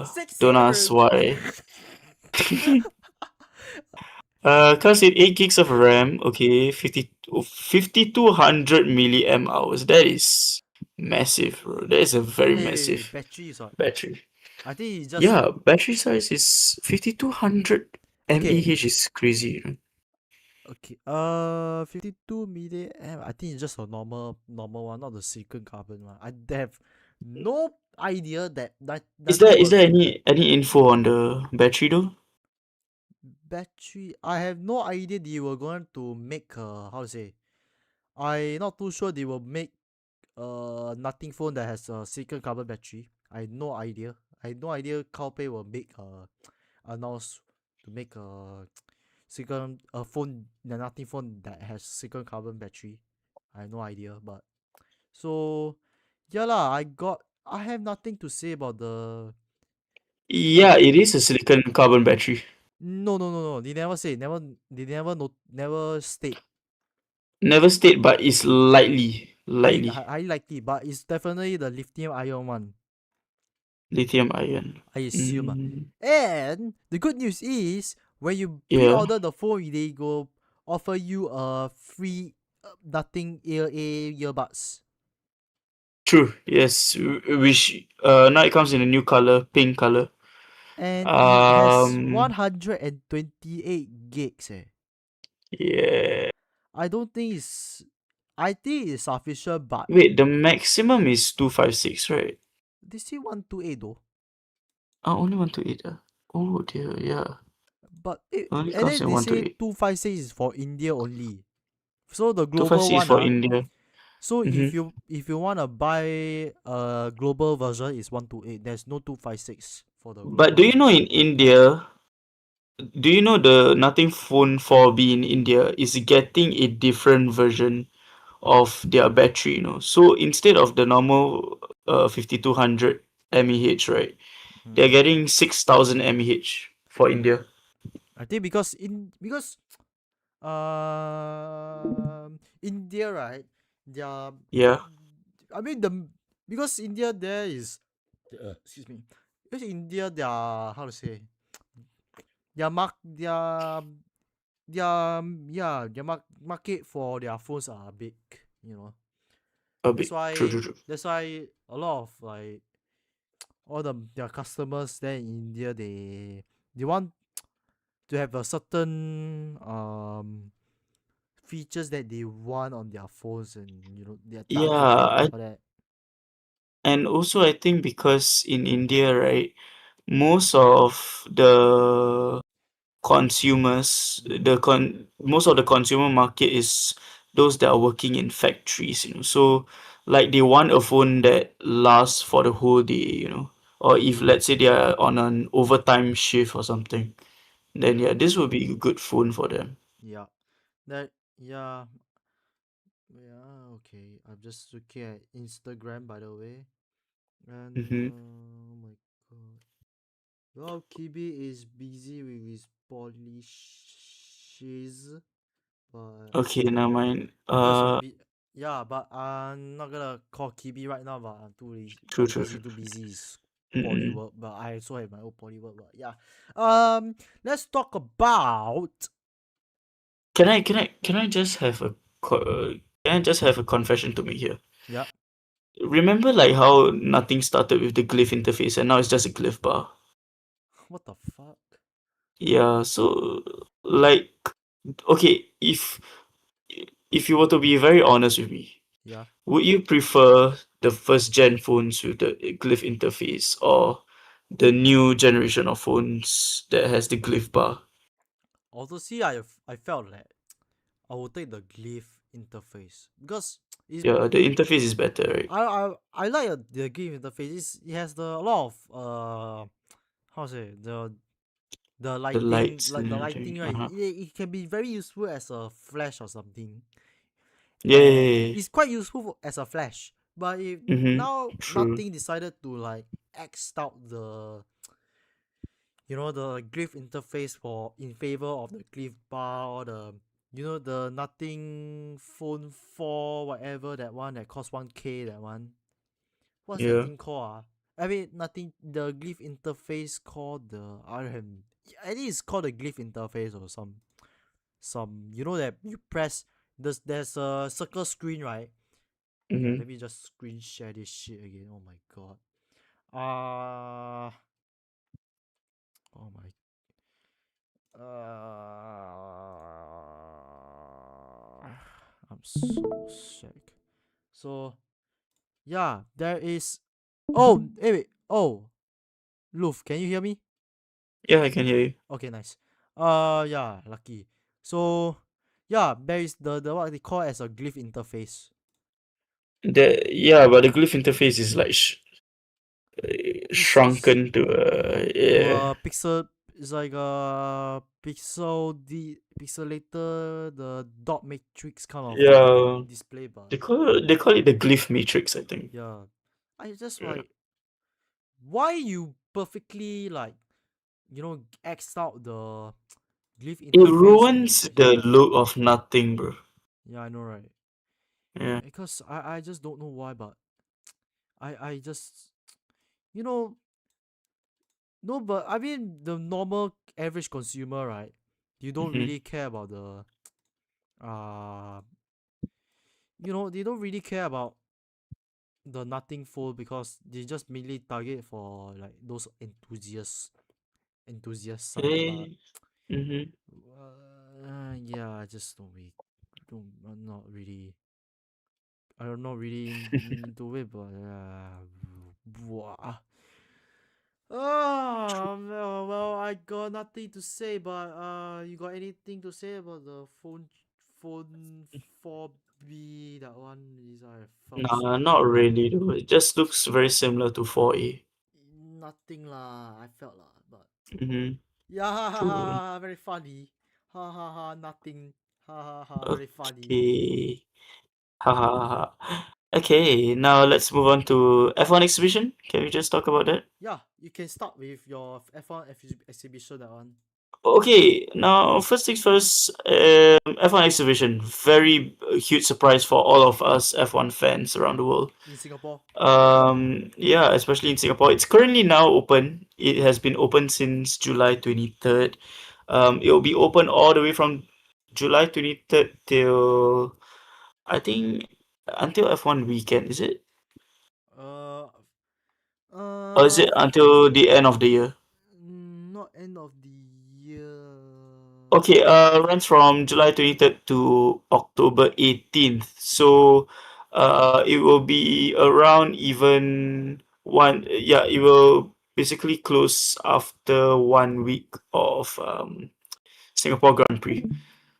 six Don't ask seven. why. Comes with 8 gigs of RAM. Okay, 5200 milliamp hours. That is massive, bro. That is a very Hey, massive battery is what? battery. I think it's just Yeah, battery size is 5200 okay. mAh is crazy, you know. Okay. 52 milliamp. I think it's just a normal one, not the silicon carbon one. I have no idea that Is nothing there is was there any info on the battery though? battery. I have no idea they were going to make how to say. I not too sure they will make nothing phone that has a silicon carbon battery. I had no idea. I had no idea Calpay will make announce to make a silicon a phone the nothing phone that has silicon carbon battery. I have no idea, but so yeah lah. I have nothing to say about the Yeah, battery. it is a silicon carbon battery. No. They never say. They never state. Never state, but it's lightly Highly likely, but it's definitely the lithium ion one. lithium ion. I assume. Mm, And the good news is when you yeah, pre-order the phone, they go offer you a free nothing earbuds. true. Yes, which now it comes in a new color, pink color. And it has Um, 128 gigs. yeah. I don't think it's. I think it's sufficient, but Wait, the maximum is 256, right? they say 128 though. Only 128. Oh dear, yeah. But it, Only and comes then in they say 128. 256 is for India only. So the global 256 one, for India. so Mm-hmm. if you wanna buy a global version, is 128. There's no 256 for the But global do you one. know in India, do you know the Nothing Phone 4B in India is getting a different version of their battery, you know? So instead of the normal 5200 mAh, right? They're Hmm. getting 6000 mAh for India. I think because India, right? Their Yeah, I mean the because India there is excuse me. Because India their how to say their market for their phones are big, you know. A That's bit. True, why true, true. that's why a lot of like all their customers there in India, they want to have a certain features that they want on their phones, and they're Yeah, targeting for that. and also I think because in India, right, most of the most of the consumer market is those that are working in factories, so like they want a phone that lasts for the whole day, or if let's say they are on an overtime shift or something, then Yeah, yeah, this would be a good phone for them. yeah. That yeah, yeah. Okay, I'm just looking at Instagram, by the way, and Mm-hmm. oh my god, well, Kibi is busy with his polishes, but Okay, now mine. I'm just yeah, but I'm not gonna call Kibi right now, but I'm too lazy True, true, because he's true. too busy. His poly Mm-mm. work, but I also have my own poly work. But yeah, let's talk about Can I just have can I just have a confession to make here? yeah. Remember like how nothing started with the glyph interface and now it's just a glyph bar? What the fuck? Yeah, so like okay, if you were to be very honest with me, Yeah. would you prefer the first gen phones with the glyph interface or the new generation of phones that has the glyph bar? Also, see, I felt that I will take the glyph interface because it's Yeah, the interface is better, right? I like the glyph interface. It has a lot of how to say the The lighting, lights like and the everything. lighting, right? Uh-huh. It can be very useful as a flash or something, Yeah, yeah, and yeah, yeah. it's quite useful as a flash. But if now Mm-hmm. True. nothing decided to like X out the the glyph interface for in favor of the glyph bar, or the the nothing phone 4 whatever, that one that cost 1K, that one, what's that Yeah. thing called? I mean, nothing, the glyph interface called the RM. I think it's called the glyph interface, or some that you press. There's a circle screen, right? Yeah, Mm-hmm. let me just screen share this shit again. Oh my god. Uh oh my I'm so sick. So yeah, there is. Oh, hey, wait. Oh, Luf, can you hear me? Yeah, I can hear you. Okay, nice. Yeah, lucky. So yeah, there is the what they call as a glyph interface. Yeah, but the glyph interface is like It's shrunken to to yeah, a pixel. It's like a pixelator, the dot matrix kind of yeah. display, but They call it the glyph matrix, I think. yeah, I just Yeah. like, why you perfectly like X out the glyph It interface, and ruins the look of nothing, bro. yeah, I know, right? Yeah. Because I just don't know why, but I just you know no, but I mean, the normal average consumer, right? You don't Mm-hmm. really care about the uh they don't really care about the nothing fold, because they just mainly target for like those enthusiast side. But Hey. Mm-hmm. yeah, I just don't I'm not really into it, but well, I got nothing to say, but you got anything to say about the phone 4B? That one is, I felt Nah, so not really though. It just looks very similar to 4A. nothing lah. I felt lah, but Mm-hmm. yeah, ha ha ha, True. ha, very funny. Ha ha ha, nothing. Ha ha ha, very funny. Okay. Ha ha ha. Ha. Okay, now let's move on to F1 exhibition. Can we just talk about that? Yeah, you can start with your F1 exhibition, that one, Okay, now first things first, F1 exhibition, very huge surprise for all of us F1 fans around the world. in Singapore. Yeah, especially in Singapore. It's currently now open. It has been open since July 23rd. It will be open all the way from July 23rd till I think until F1 weekend, is it? Uh, Or is it until the end of the year? not end of the year. Okay, runs from July 23rd to October 18th. So, it will be around even one, yeah, it will basically close after 1 week of Singapore Grand Prix.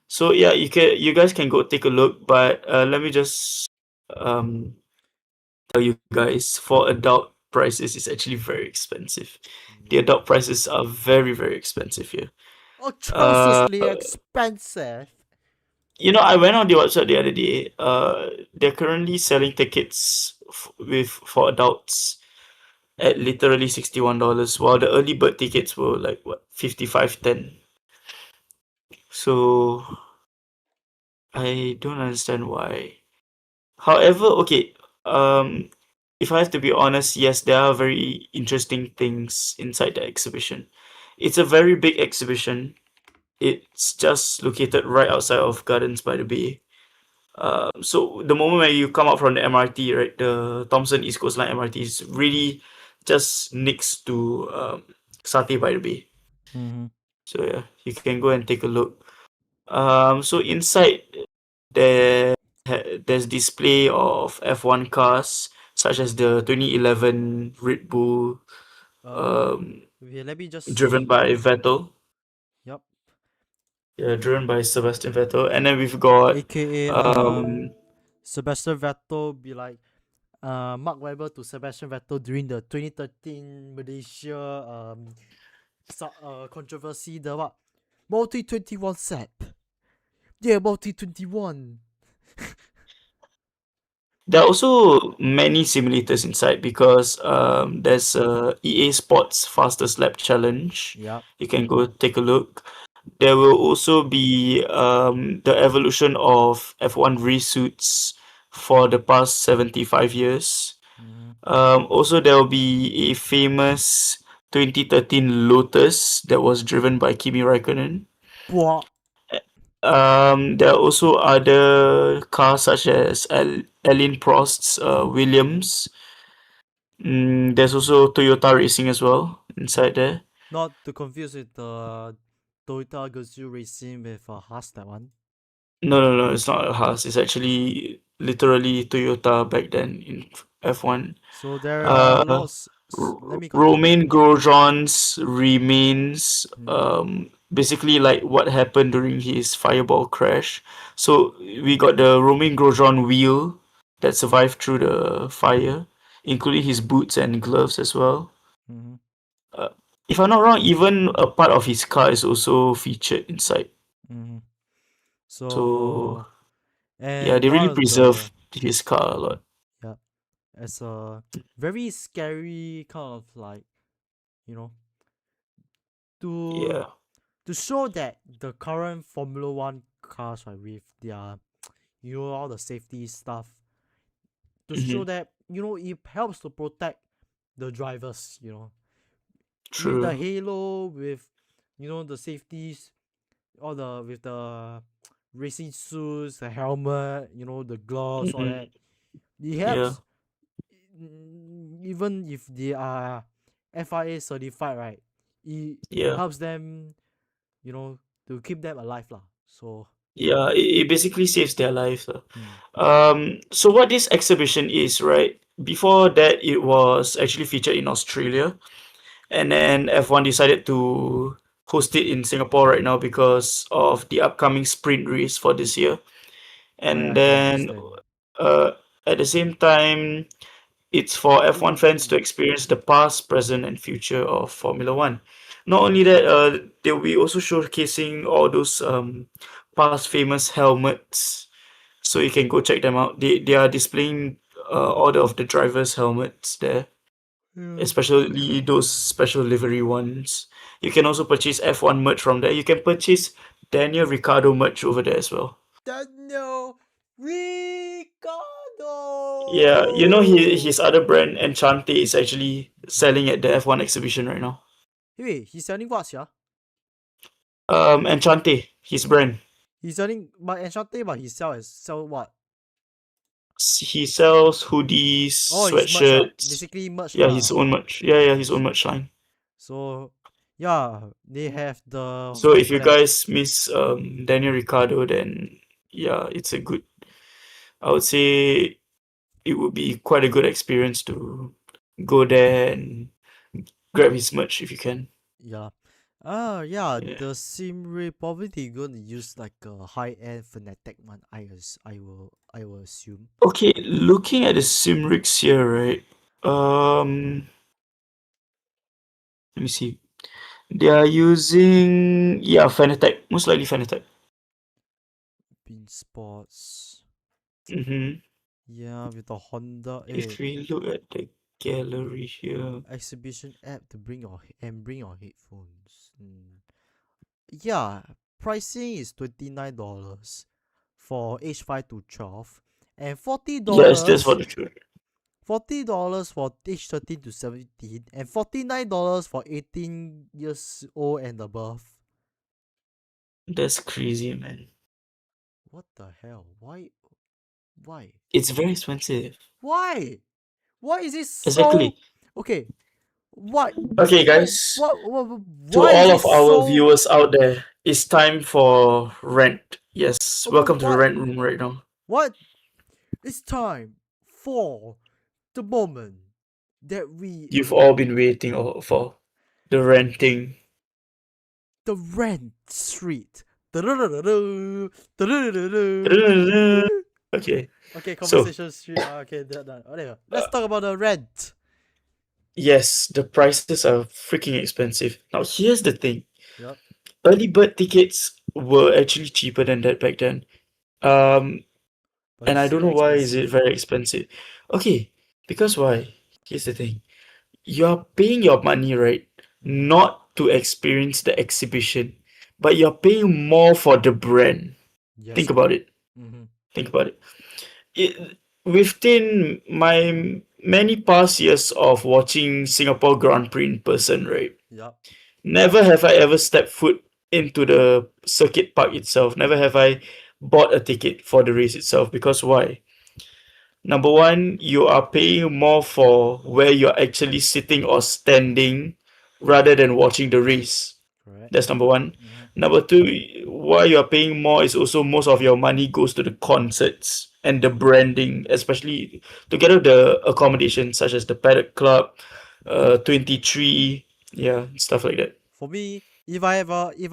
So yeah, you guys can go take a look, but let me just um tell you guys for adult prices it's actually very expensive. The Yeah. adult prices are very, very expensive here. Uh Atrociously expensive. I went on the website the other day. They're currently selling tickets for adults at literally $61, while the early bird tickets were like what 55.10. So I don't understand why. However, okay, um, if I have to be honest, yes, there are very interesting things inside the exhibition. It's a very big exhibition. It's just located right outside of Gardens by the Bay. So the moment when you come out from the MRT, right, the Thomson East Coast Line MRT is really just next to Satay by the Bay. Mm-hmm. So yeah, you can go and take a look. So inside there there's display of F1 cars such as the 2011 Red Bull, Uh, um, okay, let me driven just. by Vettel. Yep. Yeah, driven by Sebastian Vettel, and then we've got AKA um, Sebastian Vettel be like Mark Webber to Sebastian Vettel during the 2013 Malaysia controversy, the what multi 21 SAP. Yeah, multi 21. there are also many simulators inside because there's EA Sports Fastest Lap Challenge. Yep. You can go take a look. There will also be the evolution of F1 race suits for the past 75 years. Mm-hmm. Also, there will be a famous 2013 Lotus that was driven by Kimi Raikkonen. Bwah. There are also other cars such as Alain Prost's Williams. There's also Toyota Racing as well inside there. Not to confuse with the Toyota Gazoo Racing with Haas, that one. No, no, no, it's not a Haas. It's actually literally Toyota back then in F1. So there are Uh, lots. Let me continue. Romain Grosjean's remains, Mm-hmm. basically like what happened during his fireball crash. So we got the Romain Grosjean wheel that survived through the fire, including his boots and gloves as well. Mm-hmm. Uh, if I'm not wrong, even a part of his car is also featured inside. Mm-hmm. So So yeah, and they one really of the preserved his car a lot. yeah, as a very scary kind of like, you know, to Yeah. to show that the current Formula One cars, right, with their all the safety stuff, to show Hmm. that it helps to protect the drivers, with the True. halo, with the safeties, all the with the racing suits, the helmet, the gloves, all Hmm. that. It Yeah. helps, even if they are FIA certified, right? It Yeah. helps them, you know, to keep them alive, lah. So, Yeah. It basically saves their lives. hmm, So what this exhibition is, right? Before that, it was actually featured in Australia, and then F1 decided to host it in Singapore right now because of the upcoming sprint race for this year. I And I can then, understand. uh, at the same time, it's for F1 fans to experience the past, present, and future of Formula One. Not only that, they'll be also showcasing all those past famous helmets, so you can go check them out. They are displaying all of the drivers' helmets there, Yeah. especially those special livery ones. You can also purchase F1 merch from there. You can purchase Daniel Ricciardo merch over there as well. Daniel Yeah, his Ricardo. other brand Enchante is actually selling at the F1 exhibition right now. Hey, wait, he's selling what, yeah? Enchante, his brand. He's selling but Enchante, but he sell what? He sells hoodies, Oh, his merch lah. sweatshirts. Basically merch Yeah, his lah. own merch. Yeah, his Yes. own merch line. So yeah, they have the So what you if call you that? guys miss Daniel Ricciardo, then yeah, it's a good. I would say it would be quite a good experience to go there and grab his merch if you can. Yeah. Yeah, Yeah. the sim ray probably they gonna use like a high end Fnatic one. I will assume. Okay, looking at the sim rigs here, right? Let me see. They are using Fanatec, most likely Fanatec. Bean Sports. Mm-hmm. Yeah, with the Honda If we look at the gallery here, exhibition app to bring your headphones. Yeah, pricing is $29 for age 5 to 12 and yes, that's for the children. $40 for age 13 to 17 and $49 for 18 years old and above. That's crazy, man. What the hell? Why? Why? It's very expensive. Why? Why is it Exactly. so? Okay. What? Okay, What? guys. To Why is all it of our so? viewers out there, it's time for rent. Yes, Okay. welcome to the rent room right now. What? It's time for the moment that we You've all been waiting for the renting. the rent street. Okay, Okay, so conversation street. Okay, done. Whatever. Let's talk about the rent. yes, the prices are freaking expensive. Now, here's the thing. Yep. Early bird tickets were actually cheaper than that back then. Um, But and it's I don't still know why is it expensive. very expensive. Okay, because why? Here's the thing. You're paying your money, right? Mm-hmm. Not to experience the exhibition, but you're paying more for the brand. Yes, Think about correct. it. Mm-hmm. Think about it. Within my many past years of watching Singapore Grand Prix in person, right? Yep. Never have I ever stepped foot into the circuit park itself. Never have I bought a ticket for the race itself. Because why? Number one, you are paying more for where you're actually sitting or standing rather than watching the race. Correct. That's number one. Mm-hmm. Number two, why you're paying more is also most of your money goes to the concerts and the branding, especially together with the accommodation such as the Paddock Club, 23, yeah, stuff like that. For me, if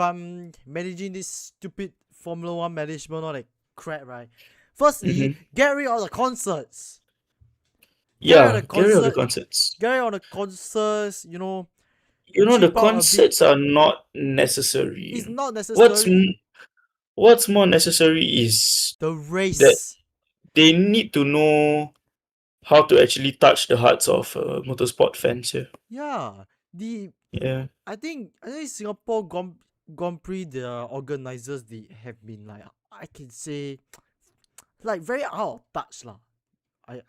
I'm managing this stupid Formula One management or like crap, right? Firstly, Mm-hmm. get rid of the concerts. Get rid of Yeah, the get rid of the concert. concerts. Get rid of the concerts. You know, the Cheap out a bit. concerts are not necessary. It's not What's necessary. m- what's more necessary is The that race. they need to know how to actually touch the hearts of motorsport fans here. Yeah. The Yeah, I think Singapore Grand Prix, the organizers, they have been like, I can say, like very out of touch lah. I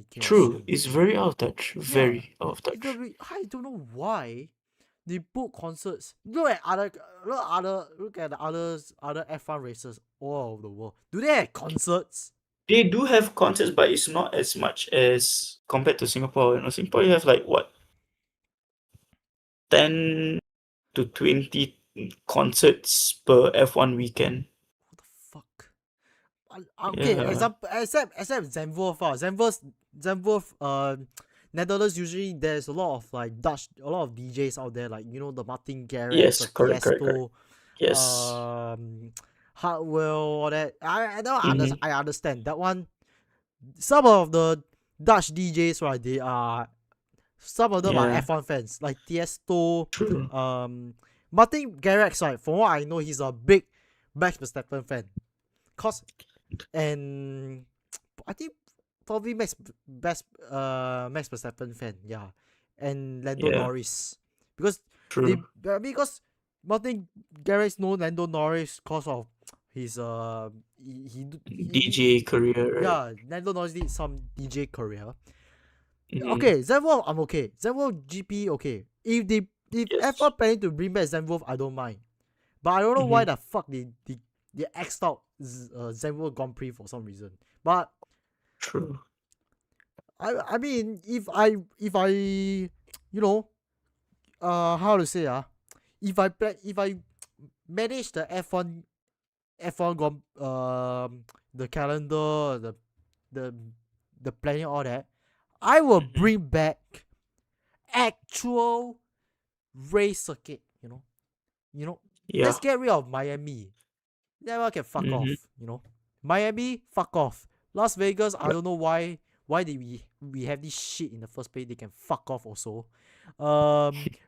can true. assume. It's very out of touch. Yeah. Very out of touch. I don't know why they book concerts. Look at the other F1 races all over the world. Do they have concerts? They do have concerts, but it's not as much as compared to Singapore. You know, Singapore you have like what 10 to 20 concerts per F1 weekend. What the fuck? Okay, Yeah. example except Zandvoort. Zandvoort, Netherlands, usually there's a lot of like a lot of DJs out there, like the Martin Garrix, Yes. the Correct. Tiesto, Yes. Hardwell, all that. I don't Mm-hmm. I understand that one. Some of the Dutch DJs, right? Some of them are Yeah. F1 fans, like Tiesto, True. Martin Garrix. Right, from what I know, he's a big Max Verstappen fan. And I think probably Max Verstappen fan, yeah, and Lando Yeah. Norris, because True. because Martin Garrix know Lando Norris because of his DJ career, right? yeah, Lando Norris did some DJ career. Mm-hmm. Okay, Zandvoort I'm okay. Zandvoort GP okay. If Yes. F1 planning to bring back Zandvoort, I don't mind. But I don't know why Mm-hmm. the fuck they they X'd out Zenworld Grand Prix for some reason. But True. I mean, if I you know how to say if I manage the F1 the calendar, the the planning, all that, I will Mm-hmm. bring back actual race circuit. Yeah. Let's get rid of Miami. That one can fuck Mm-hmm. off. Miami, fuck off. Las Vegas, I Yep. don't know why did we have this shit in the first place. They can fuck off also.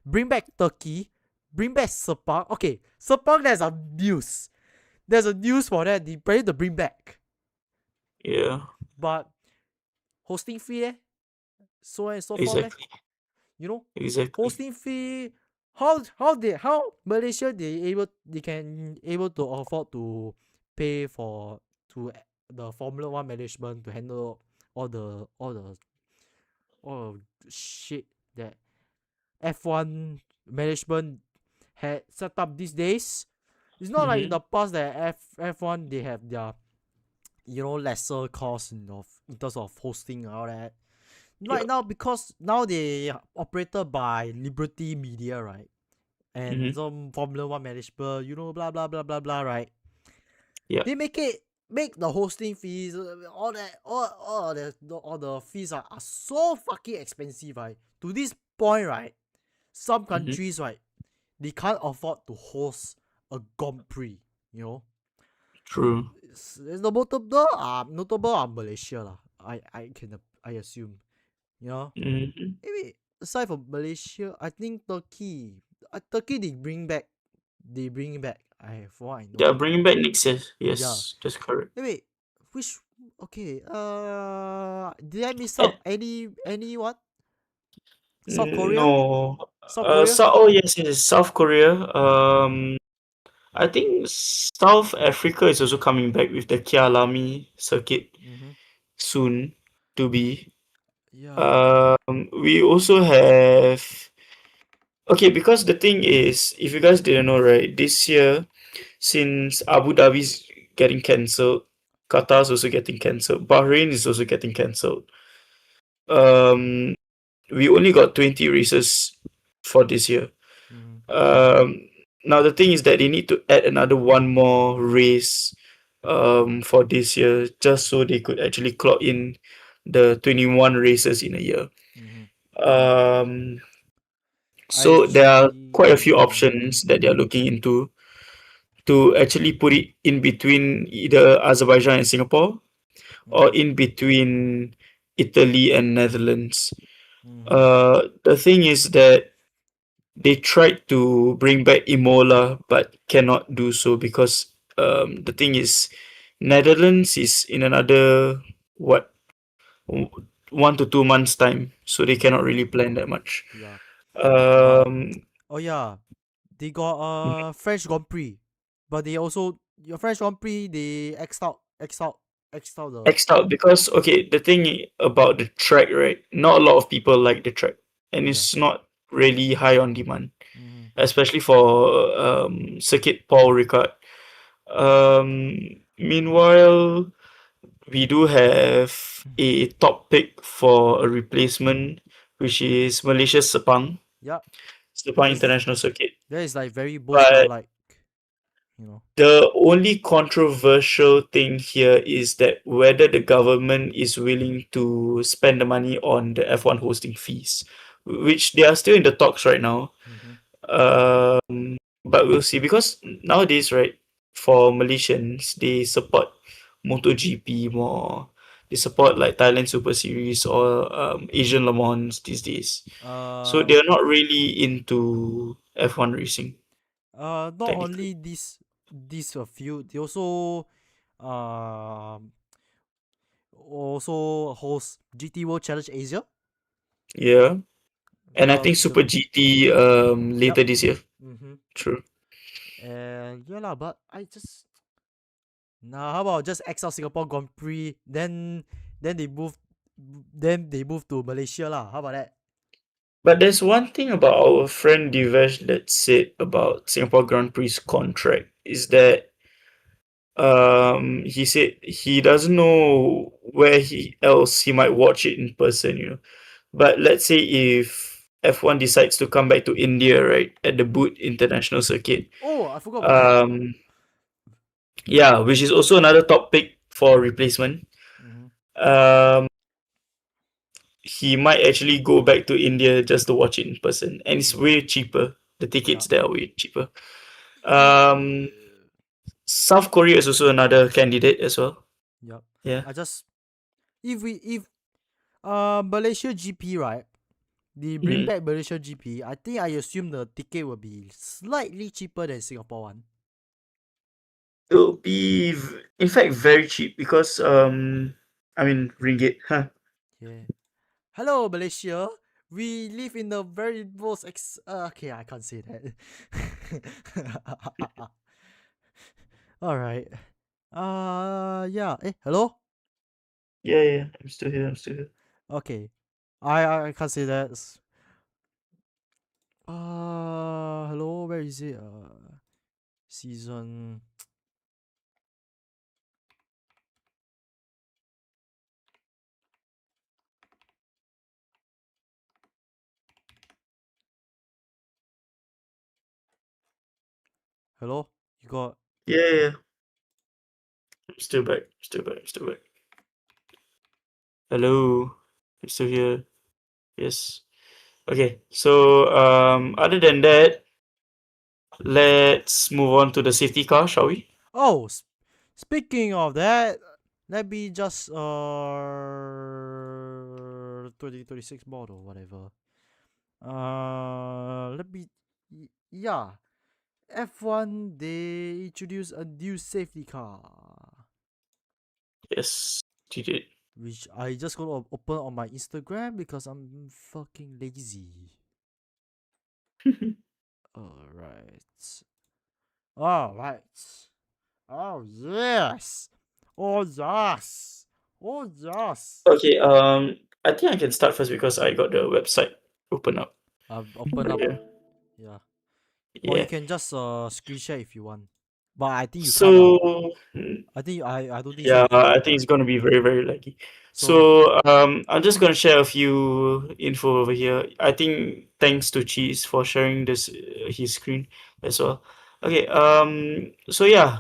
Bring back Turkey. Bring back Sepang. Okay, Sepang, there's a news. There's a news for that. They planning to bring back, Yeah. but hosting fee, so on and so forth, Exactly. you know, Exactly. hosting fee. How Malaysia they can able to afford to pay for to the Formula One management to handle all the all the all the shit that F1 management had set up these days. It's not like in Mm-hmm. the past that F1 they have their lesser cost in terms of hosting and all that. Right Yep. now, because now they are operated by Liberty Media, right? And Mm-hmm. some Formula One management, blah blah blah blah blah, right? Yeah. They make the hosting fees, all that, all the fees are so fucking expensive, right? To this point, right? Some Mm-hmm. countries, right, they can't afford to host a Grand Prix. You know, True. it's the notable Malaysia lah. I assume. You know, Mm-hmm. maybe aside from Malaysia, I think Turkey they bring back. For what I They know. are bringing back next year. Yeah. Yes, that's correct. Wait, which okay? Did I miss And out any what? South Korea? no. South Korea? Oh yes, yes, South Korea. I think South Africa is also coming back with the Kialami circuit Mm-hmm. soon to be. Yeah. We also have okay, because the thing is, if you guys didn't know, right, this year since Abu Dhabi's getting cancelled, Qatar's also getting cancelled, Bahrain is also getting cancelled. Um, we only got 20 races for this year. Mm-hmm. Um, Now the thing is that they need to add another one more race for this year just so they could actually clock in the 21 races in a year. Mm-hmm. Um, I so there are quite a few actually. options that they are looking into to actually put it in between either Azerbaijan and Singapore or Mm-hmm. in between Italy and Netherlands. Mm-hmm. The thing is that they tried to bring back Imola but cannot do so because the thing is Netherlands is in another what 1 to 2 months time, so they Mm-hmm. cannot really plan that much. Yeah. But Um, oh yeah, they got French Grand Prix, but they also your French Grand Prix they X out the. X'd out because okay, the thing about the track, right? Not a lot of people like the track, and Yeah. it's not really high on demand, Mm-hmm. especially for circuit Paul Ricard. Meanwhile, we do have a top pick for a replacement, which is Malaysia's Yeah. Sepang That's International Circuit. that is like very Bosnia But like, you know. the only controversial thing here is that whether the government is willing to spend the money on the F1 hosting fees, which they are still in the talks right now. Mm-hmm. But we'll see because nowadays, right, for Malaysians, they support MotoGP more. They support like Thailand Super Series or Asian Le Mans these days. So Uh they're not really into F1 racing, not technically. only this a few, they um also host GT World Challenge Asia. Yeah. And I think The Super GT Yep. later this year. Mm-hmm. True. And yeah lah, but I just how about just XL Singapore Grand Prix, then they move they move to Malaysia lah. How about that? But there's one thing about our friend Divesh that said about Singapore Grand Prix contract is that He said he doesn't know where he else he might watch it in person, you know. But let's say if F1 decides to come back to India, right, at the Boot International Circuit, Oh, I forgot about that. um, yeah, which is also another top pick for replacement. Hmm. Um, he might actually go back to India just to watch it in person, and it's Hmm. way cheaper. The Yeah. tickets there are way cheaper. Um, Yeah. South Korea is also another candidate as well. Yep. Yeah. I just if Malaysia GP, right? The bring Mhm. back Malaysia GP. I think I assume the ticket will be slightly cheaper than Singapore one. It will be, in fact, very cheap because I mean ringgit, huh? Yeah. Hello, Malaysia. We live in the very most okay, I can't say that. All right. Yeah. Hello. Yeah, yeah. I'm still here. I'm still here. Okay. I can't say that. Hello. Where is it? Season. Hello. You got. Yeah, yeah, yeah. I'm still back. Still back. Still back. Hello. I'm still here. Yes. Okay. So other than that, let's move on to the safety car, shall we? Oh, speaking of that, let me just 2026 model, whatever. Let me. Yeah. F1, they introduced a new safety car, Yes, you did. which I just gonna open on my Instagram because I'm fucking lazy. Alright. Alright. Oh, yes. Oh, yes. Oh, yes. Okay. I think I can start first because I got the website open up. I've opened up. Yeah. Yeah. Or you Yeah. can just screen share if you want. But I think you can't. So I don't think so yeah, you can. I think it's gonna be very, very laggy. So, So I'm just gonna share a few info over here. I think thanks to Cheese for sharing this his screen as well. Okay, so yeah,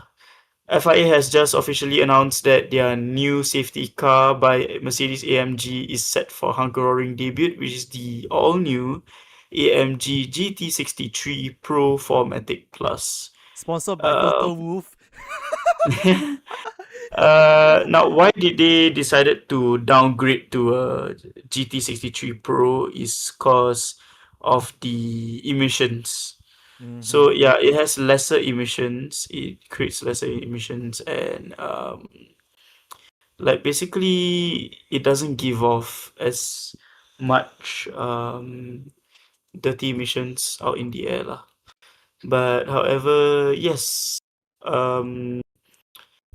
FIA has just officially announced that their new safety car by Mercedes AMG is set for Hungaroring debut, which is the all-new AMG GT63 Pro 4MATIC Plus. sponsored by Um, Total Wolf. Now, why did they decided to downgrade to a GT63 Pro is cause of the emissions. Mm-hmm. So yeah, it has lesser emissions. It creates lesser emissions, and like basically, it doesn't give off as much dirty emissions out in the air, lah. But however, yes, um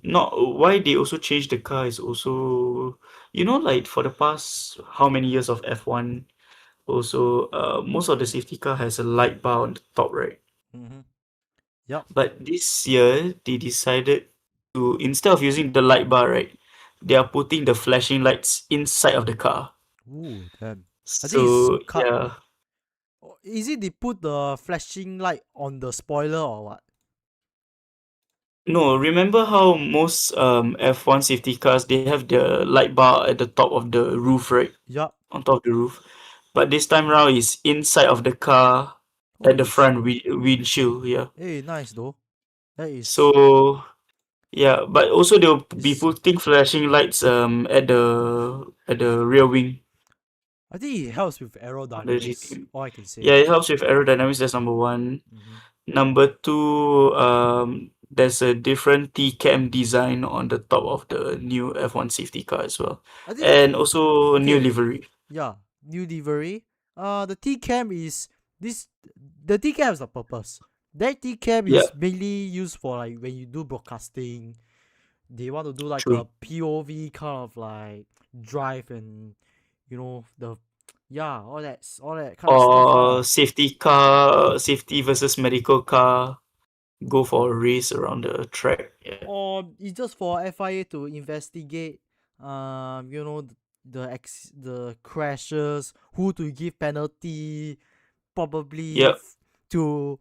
not why they also changed the car is also, like for the past how many years of F1 also, most of the safety car has a light bar on the top, right? Mm-hmm. Yep. But this year they decided to, instead of using the light bar, right, they are putting the flashing lights inside of the car. Ooh, damn. I think it's So cut. yeah, Is it they put the flashing light on the spoiler or what? no, remember how most F1 safety cars they have the light bar at the top of the roof, right? Yup. On top of the roof. But this time round is inside of the car at the Holy front shit. windshield. Yeah. Hey, nice though. That is. So yeah, but also they'll be It's. putting flashing lights at the rear wing I think it helps with on the aerodynamics. GT. All I can Yeah, say. it helps with aerodynamics. That's number one. Mm-hmm. Number two, there's a different T-cam design on the top of the new F1 safety car as well, I think. and also new Okay. livery. Yeah. New livery. The T cam is this. The T cam is the purpose. That T cam Yeah, is mainly used for like when you do broadcasting. They want to do like true. a POV kind of like drive and the yeah, all that kind of stuff Or lah. safety car, safety versus medical car. go for a race around the track. Yeah. Or it's just for FIA to investigate, the crashes, who to give penalty, probably Yep. to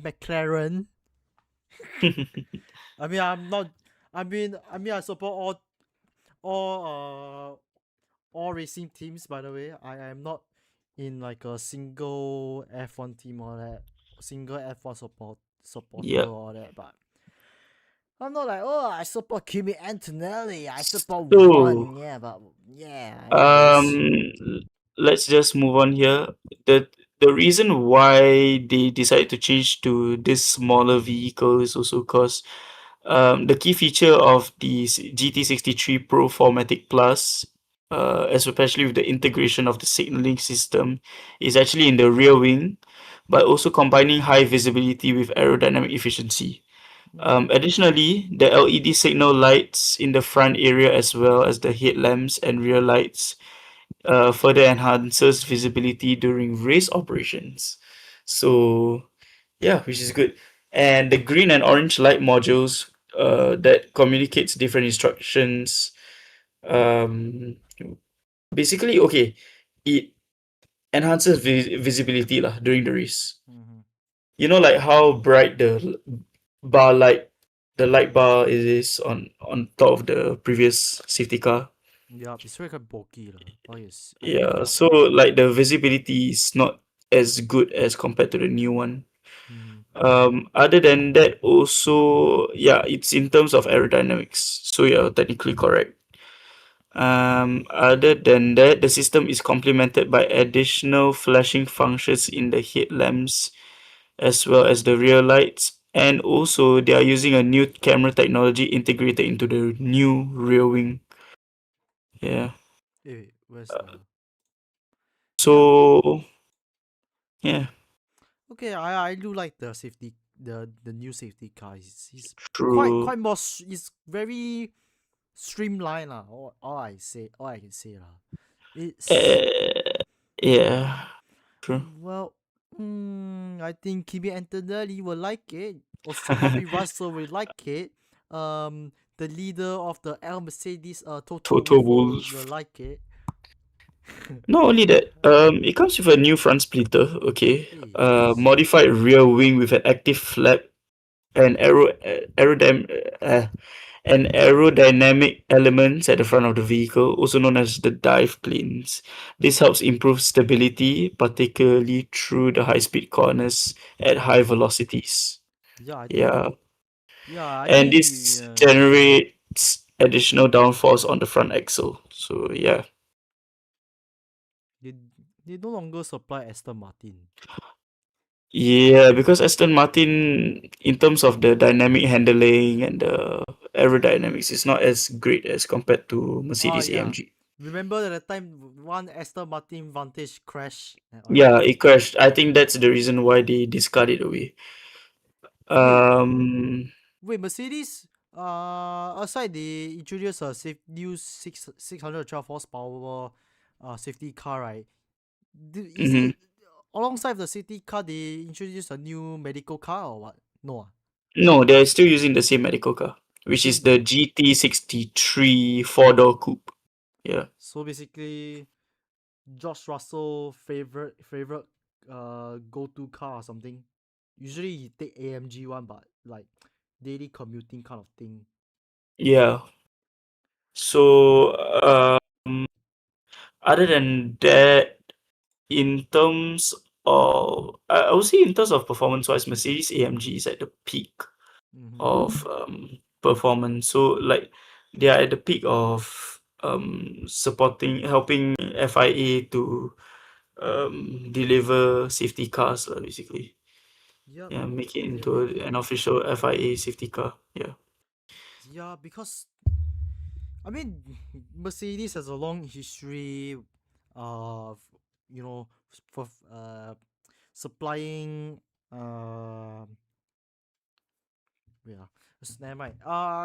McLaren. I mean, I'm not. I support all all racing teams. By the way, I am not in like a single F1 team or that single F1 supporter Yep. or that. But I'm not like, oh, I support Kimi Antonelli. I support So, one. Yeah, but yeah. Anyways. um, let's just move on here. The the reason why they decided to change to this smaller vehicle is also because the key feature of the GT63 Pro 4matic Plus, especially with the integration of the signaling system, is actually in the rear wing, but also combining high visibility with aerodynamic efficiency. Mm, Additionally, the LED signal lights in the front area as well as the headlamps and rear lights further enhances visibility during race operations. So yeah, which is good. And the green and orange light modules that communicates different instructions. Um, basically, okay, it enhances visibility lah during the race. mm-hmm. You know, like how bright the bar light, the light bar is on top of the previous safety car. Yup, it's very quite bulky lah. Oh yes, I think Yeah, yeah. so like the visibility is not as good as compared to the new one. Mm, Other than that, also, yeah, it's in terms of aerodynamics. So you're technically correct. Other than that, the system is complemented by additional flashing functions in the headlamps as well as the rear lights. And also, they are using a new camera technology integrated into the new rear wing. Yeah. wait, where's the? Yeah. So, yeah, Okay, I do like the safety the new safety car. It's true. quite more. It's very streamlined lah. All I can say lah. It's Uh, yeah, true. well. I think Kimi Antonelli will like it. Also, probably Russell will like it. The leader of the L Mercedes, Toto Toto Wolff will Wolff. like it. Not only that, it comes with a new front splitter, okay, Yes. modified rear wing with an active flap and and aerodynamic elements at the front of the vehicle, also known as the dive planes. This helps improve stability, particularly through the high-speed corners at high velocities. Yeah, I think. Yeah, Yeah, I and think. this generates additional downforce on the front axle. So yeah. They they no longer supply Aston Martin. Yeah, because Aston Martin, in terms of the dynamic handling and the aerodynamics, is not as great as compared to Oh Mercedes yeah. AMG. Remember that time one Aston Martin Vantage crash? Oh yeah. Yeah, it crashed. I think that's the reason why they discard it away. Wait, Um, Mercedes. Aside they introduced a new 612 horsepower safety car, right? Is mhm. it alongside the safety car they introduced a new medical car or what? No. No, they're still using the same medical car, which is So the GT63 four-door coupe. Yeah. so basically George Russell favorite go to car or something. Usually he take AMG one, but like daily commuting kind of thing. Yeah. So, other than that, in terms of, I would say in terms of performance-wise, Mercedes AMG is at the peak Mm-hmm. of performance. So like they are at the peak of helping FIA to deliver safety cars lah, basically. Yep. Yeah, make it They're into making an official FIA safety car. Yeah. yeah because I mean Mercedes has a long history of for supplying yeah. Never mind.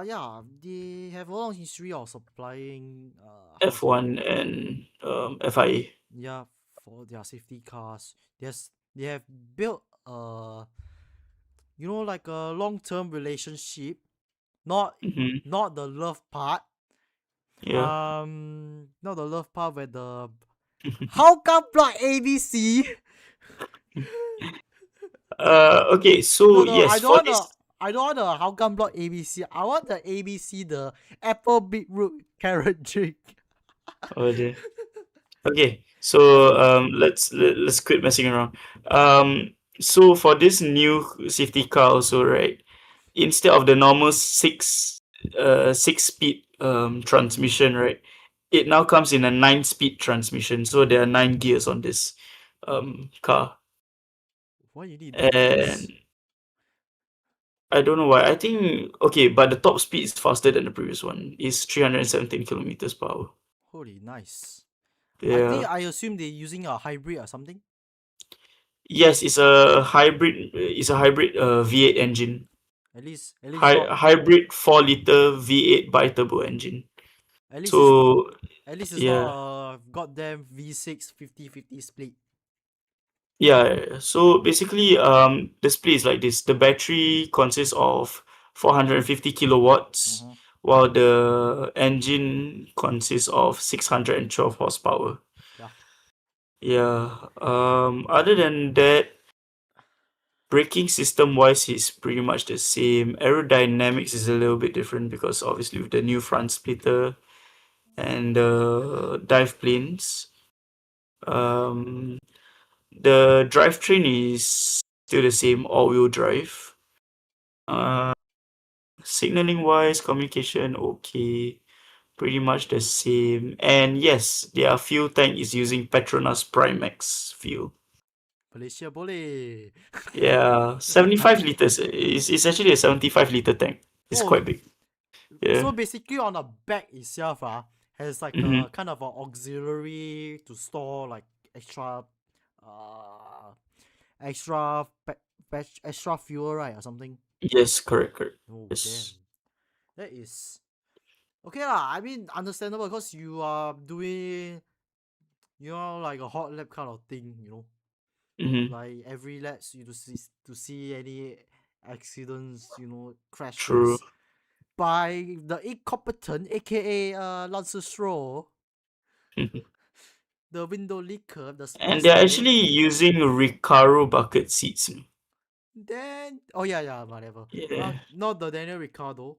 Yeah, they have a long history of supplying how to say F1 and FIA. yeah, for their safety cars. They have built like a long-term relationship, not Mm-hmm. not the love part. Yeah. Not the love part where the how come block ABC? Okay, No, so no, yes, for this. I don't want the how come block ABC. I want the ABC, the apple beetroot carrot drink. Oh dear. Okay, so let's quit messing around. So for this new safety car also, right? Instead of the normal six speed transmission, right? It now comes in a 9 speed transmission. So there are 9 gears on this car, Why you need 9 gears? and I don't know why. I think okay, but the top speed is faster than the previous one. It's 317 kilometers per hour. Holy nice. Yeah. I assume they're using a hybrid or something. Yes, it's a hybrid. It's a hybrid V8 engine. At least not Hybrid 4-liter V8 bi-turbo engine. at least it's So at least it's not yeah, a goddamn V6 50/50 split. yeah. So basically, the split is like this. The battery consists of 450 kilowatts, Mm-hmm. while the engine consists of 612 horsepower. Yeah. Yeah. Other than that, braking system wise is pretty much the same. Aerodynamics is a little bit different because obviously with the new front splitter and the dive planes. Um, the drivetrain is still the same, all-wheel drive. Uh, Signaling wise, communication okay, pretty much the same. And yes, their fuel tank is using Petronas Primex fuel. Malaysia boleh. Yeah, 75 liters. It's actually a 75-liter tank. It's Oh, quite big. Yeah. so basically on the back itself has like Mm-hmm. a kind of a auxiliary to store like extra uh extra fuel, right, or something. Yes, correct, correct. Oh damn. Yes. That is okay lah. I mean understandable because you are doing like a hot lap kind of thing, Mm-hmm. like every laps you to see any accidents, True. crashes by the incompetent, aka Lance Stroll, the window liquor, the And they're spastic. actually using Recaro bucket seats. Then oh yeah, whatever. Yeah. Not the Daniel Ricardo.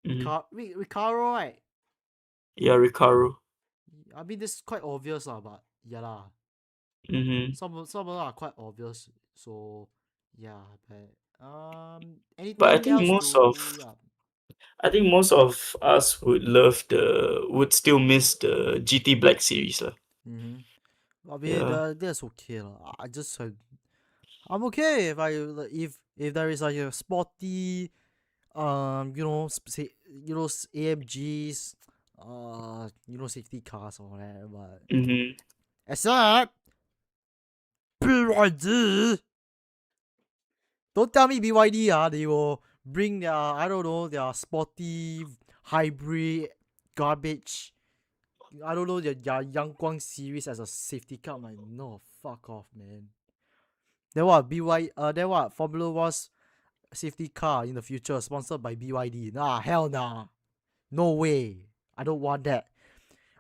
Mm-hmm. Ricaro, right? Yeah, Recaro. I mean this is quite obvious but yeah lah. Mm-hmm. Some of them are quite obvious. So yeah, but But anything else to yeah. I think most of us would still miss the GT Black series lah. Mm-hmm. I mean Yeah. that's okay lah. I'm okay if if there is like a sporty say AMGs safety cars or whatever, but Mm-hmm. except BYD. Don't tell me BYD they will bring their I don't know their sporty hybrid garbage. I don't know their Yangguang series as a safety car. I'm like, no, fuck off, man. Then what then what Formula One's safety car in the future sponsored by BYD? Nah, hell nah. No way. I don't want that.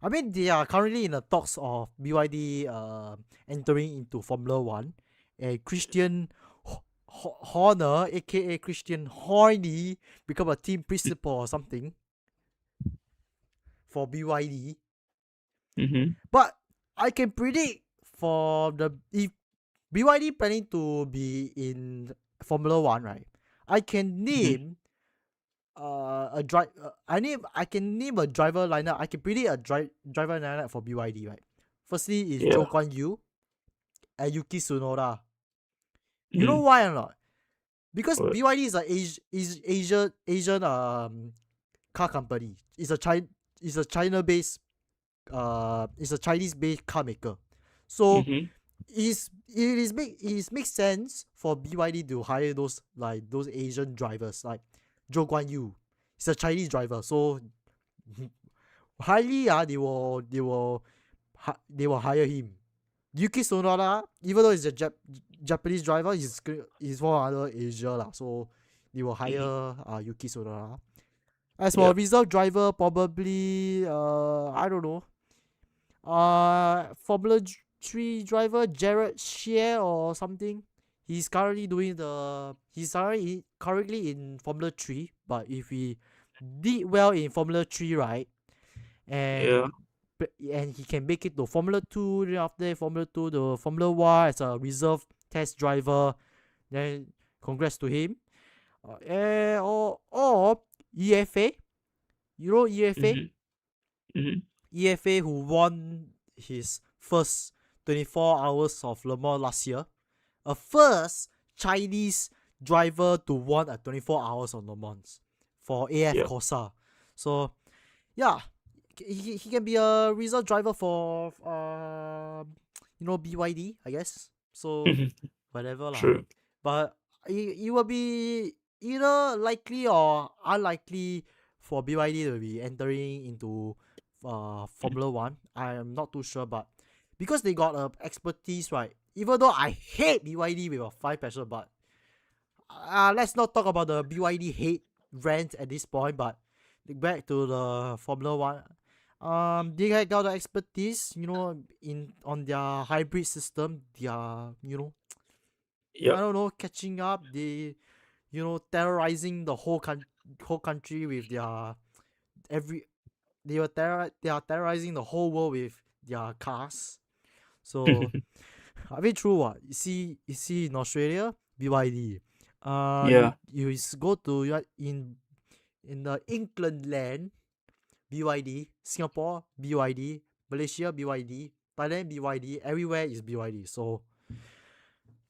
I mean, they are currently in the talks of BYD entering into Formula One, and Christian Horner, aka Christian Horny, become a team principal or something for BYD. Mm-hmm. But I can predict for the if BYD planning to be in Formula One, right? I can Mm-hmm. name I can name a driver lineup. I can predict a driver lineup for BYD, right? Firstly is Yeah. Zhou Guan Yu and Yuki Tsunoda. You know Mm-hmm. why or not? Because What? BYD is Asian car company. It's a China based it's a Chinese based car maker. So Mm-hmm. it makes sense for BYD to hire those Asian drivers like Zhou Guan Yu. He's a Chinese driver, so highly they will hire him Yuki Tsunoda, even though he's a Japanese driver, he's from other Asia lah. So they will Mm-hmm. hire Yuki Tsunoda. As for Yep. reserve driver, probably I don't know. Formula 3 driver Jared Shear or something. He's currently doing the. He's currently in Formula 3. But if he did well in Formula 3, right, Yeah. and and he can make it to Formula 2, then after Formula 2 to Formula 1 as a reserve test driver, then congrats to him. Or EFA, you know EFA? Mm-hmm. Mm-hmm. EFA who won his first 24 hours of Le Mans last year. A first Chinese driver to won a 24 hours of Le Mans for AF Yep. Corsa. So yeah, he can be a reserve driver for BYD, I guess. So Mm-hmm. whatever lah. True. But it will be either likely or unlikely for BYD to be entering into Formula One. I am not too sure, but because they got expertise, right? Even though I hate BYD with a five passion, but let's not talk about the BYD hate rant at this point. But back to the Formula One. They got the expertise, in on their hybrid system. They are, I Yep. don't know, catching up. They, terrorizing the whole country with their every. They are terrorizing the whole world with their cars. So I mean, true what you see in Australia, BYD. You Yeah. go to in the England land, BYD, Singapore, BYD, Malaysia, BYD, Thailand, BYD, everywhere is BYD. So,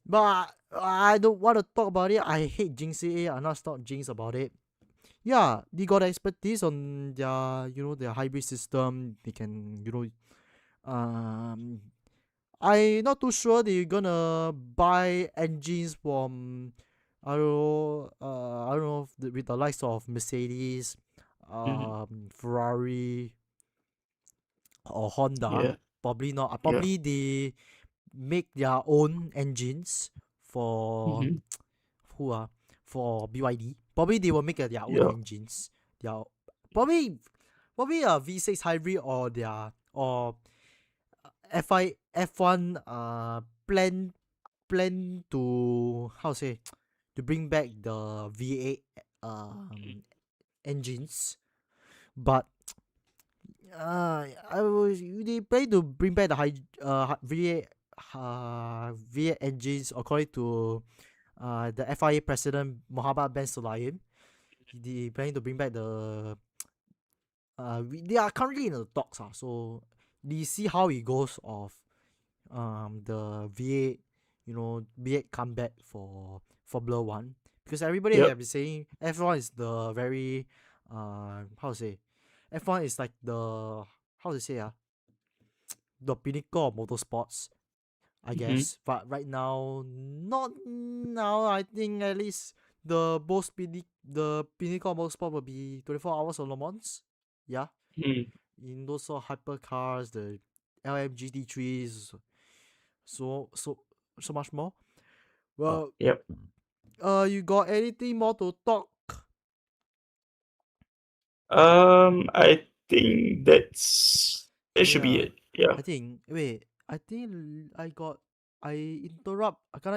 but I don't want to talk about it. I hate jinxing it. I'm not stop jinx about it. Yeah, they got expertise on their hybrid system. They can, I not too sure they're gonna buy engines from I don't know with the likes of Mercedes, Mm-hmm. Ferrari or Honda. Yeah. Probably not. Yeah. Probably they make their own engines for Mm-hmm. who are for BYD. Probably they will make their own Yeah. engines. Their probably a V6 hybrid or their or F1 plan to how to say to bring back the V8 engines, but I was they plan to bring back the V8 V8 engines according to the FIA president Mohammed Ben Sulayem. They planning to bring back the they are currently in the talks, so they see how it goes of the V8, V8 comeback for Formula One, because everybody Yep. have been saying F1 is the very how to say F1 is like the how to say the pinnacle of motorsports, I Mm-hmm. guess. But right now, not now. I think at least the pinnacle of motorsport will be 24 hours of Le Mans. Yeah, Mm-hmm. in those sort of hypercars, the LMG GT3s, so much more. Well, Yep. you got anything more to talk? I think that should be Yeah, it. Yeah. I think. Wait, I think I kinda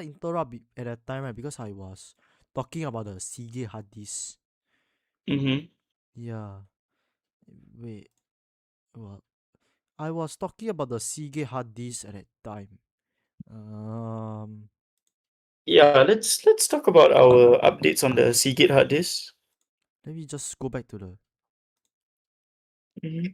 interrupt at that time, right, because I was talking about the CJ hard disk. Mm-hmm. Yeah. Wait. Well, I was talking about the CJ hard disk at that time. Um. Yeah. Let's talk about our updates on the Seagate hard disk. Let me just go back to the. Mm-hmm.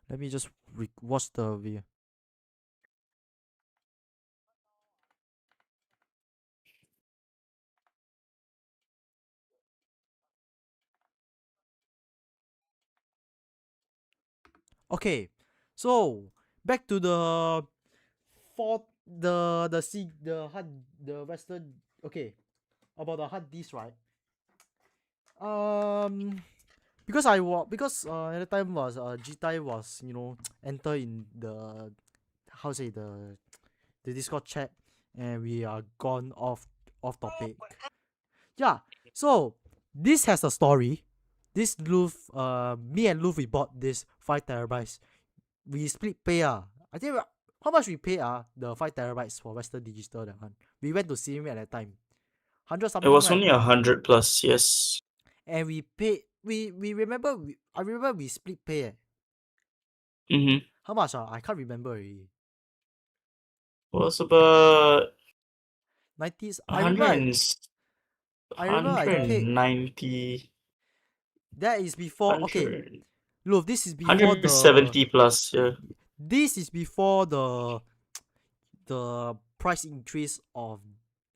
Let me just watch the video. Okay, so back to the the western. Okay, about the hard disk, right? Um, because at the time was GTA was enter in the how say the Discord chat, and we are gone off topic. Yeah, so this has a story. This Loof, me and Loof, we bought this 5 terabytes. We split pay. I think how much we pay the 5 terabytes for Western Digital that one. We went to see him at that time, 100 It something, was right? only 100 plus, yes. And we paid. We remember. I remember we split pay. Mm-hmm. How much? I can't remember already. Was about 90s. 100 and I remember I paid. 190, That is before. Okay, 100, look. This is before the. 170 plus, yeah. This is before the price increase of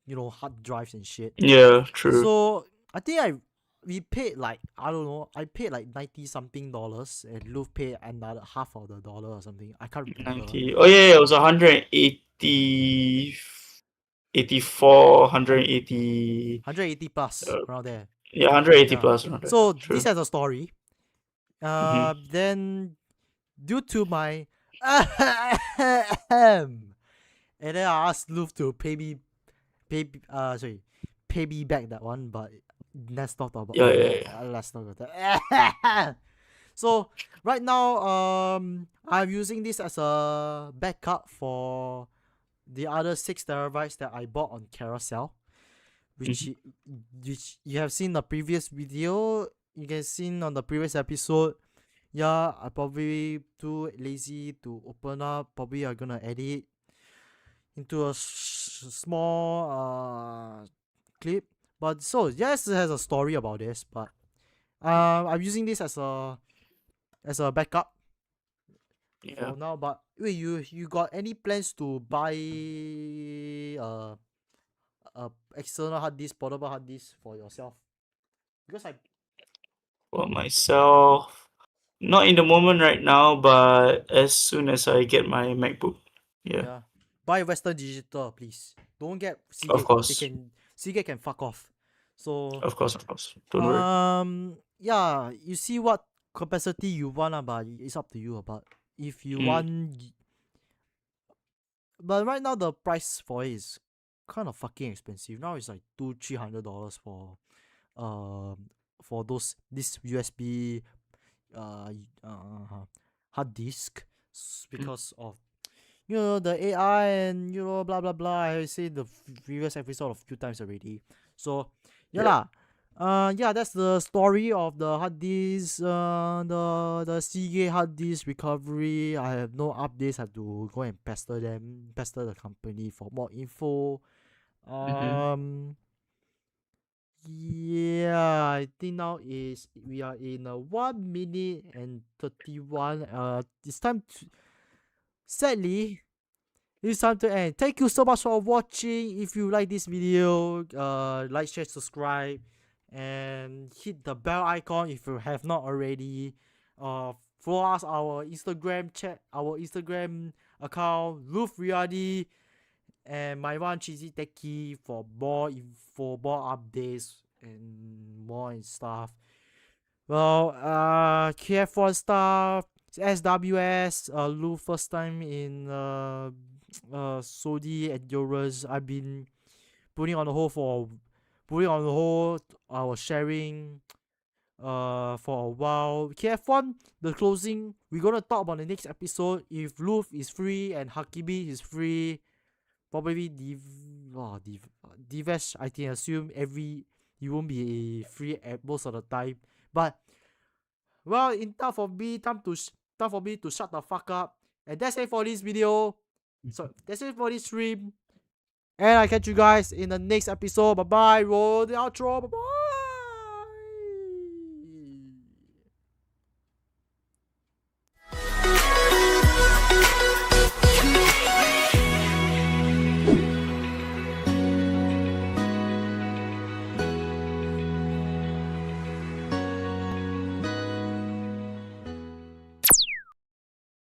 hard drives and shit. Yeah, true. So I think we paid like, I don't know, I paid like 90 something dollars, and Luke paid another half of the dollar or something. I can't remember. 90. Oh yeah, it was 180, 84, 180. 180 plus Uh, around there. yeah, 180 Yeah. plus around there. So this True. has a story. Mm-hmm. Then due to my and then I asked Luke to pay me back that one, but let's not talk about Yeah, yeah, yeah. let's not go that. So right now, I'm using this as a backup for the other 6 terabytes that I bought on Carousel, which Mhm. which you have seen the previous video. You can see on the previous episode. Yeah, I probably too lazy to open up. Probably I'm gonna edit into a small clip. But so yes, it has a story about this. But I'm using this as a backup Yeah. for now. But wait, you got any plans to buy a external hard disk, portable hard disk for yourself? Because For myself, not in the moment right now, but as soon as I get my MacBook. Yeah, yeah, buy Western Digital, please. Don't get of Seagate. course. Seagate can fuck off. So Of course, of course. Don't worry. yeah, you see what capacity you want, but it's up to you. But if you Mm, want, but right now the price for it is kind of fucking expensive. Now it's like $200-300 for this USB hard disk, mm, because of the AI and blah blah blah. I say the previous episode a few times already. So yeah yeah. lah. Yeah, that's the story of the hard disk. The Seagate hard disk recovery. I have no updates. I have to go and pester the company for more info. Mm-hmm. Yeah, I think now is we are in 1 minute and 31. It's time to sadly it's time to end. Thank you so much for watching. If you like this video, like, share, subscribe, and hit the bell icon if you have not already. Follow us our Instagram account, Roof Riyadi, and my one Cheesy Techie for more updates and more and stuff. Well, KF1 stuff, SWS, Lou first time in Saudi Endurance. I've been putting on the hold our sharing for a while. KF1, the closing, we're gonna talk about the next episode. If Luf is free and Hakibi is free, probably Divesh, I can assume you won't be free at most of the time. But well, in time for me to shut the fuck up. And that's it for this video. So that's it for this stream. And I catch you guys in the next episode. Bye bye. Roll the outro. Bye bye.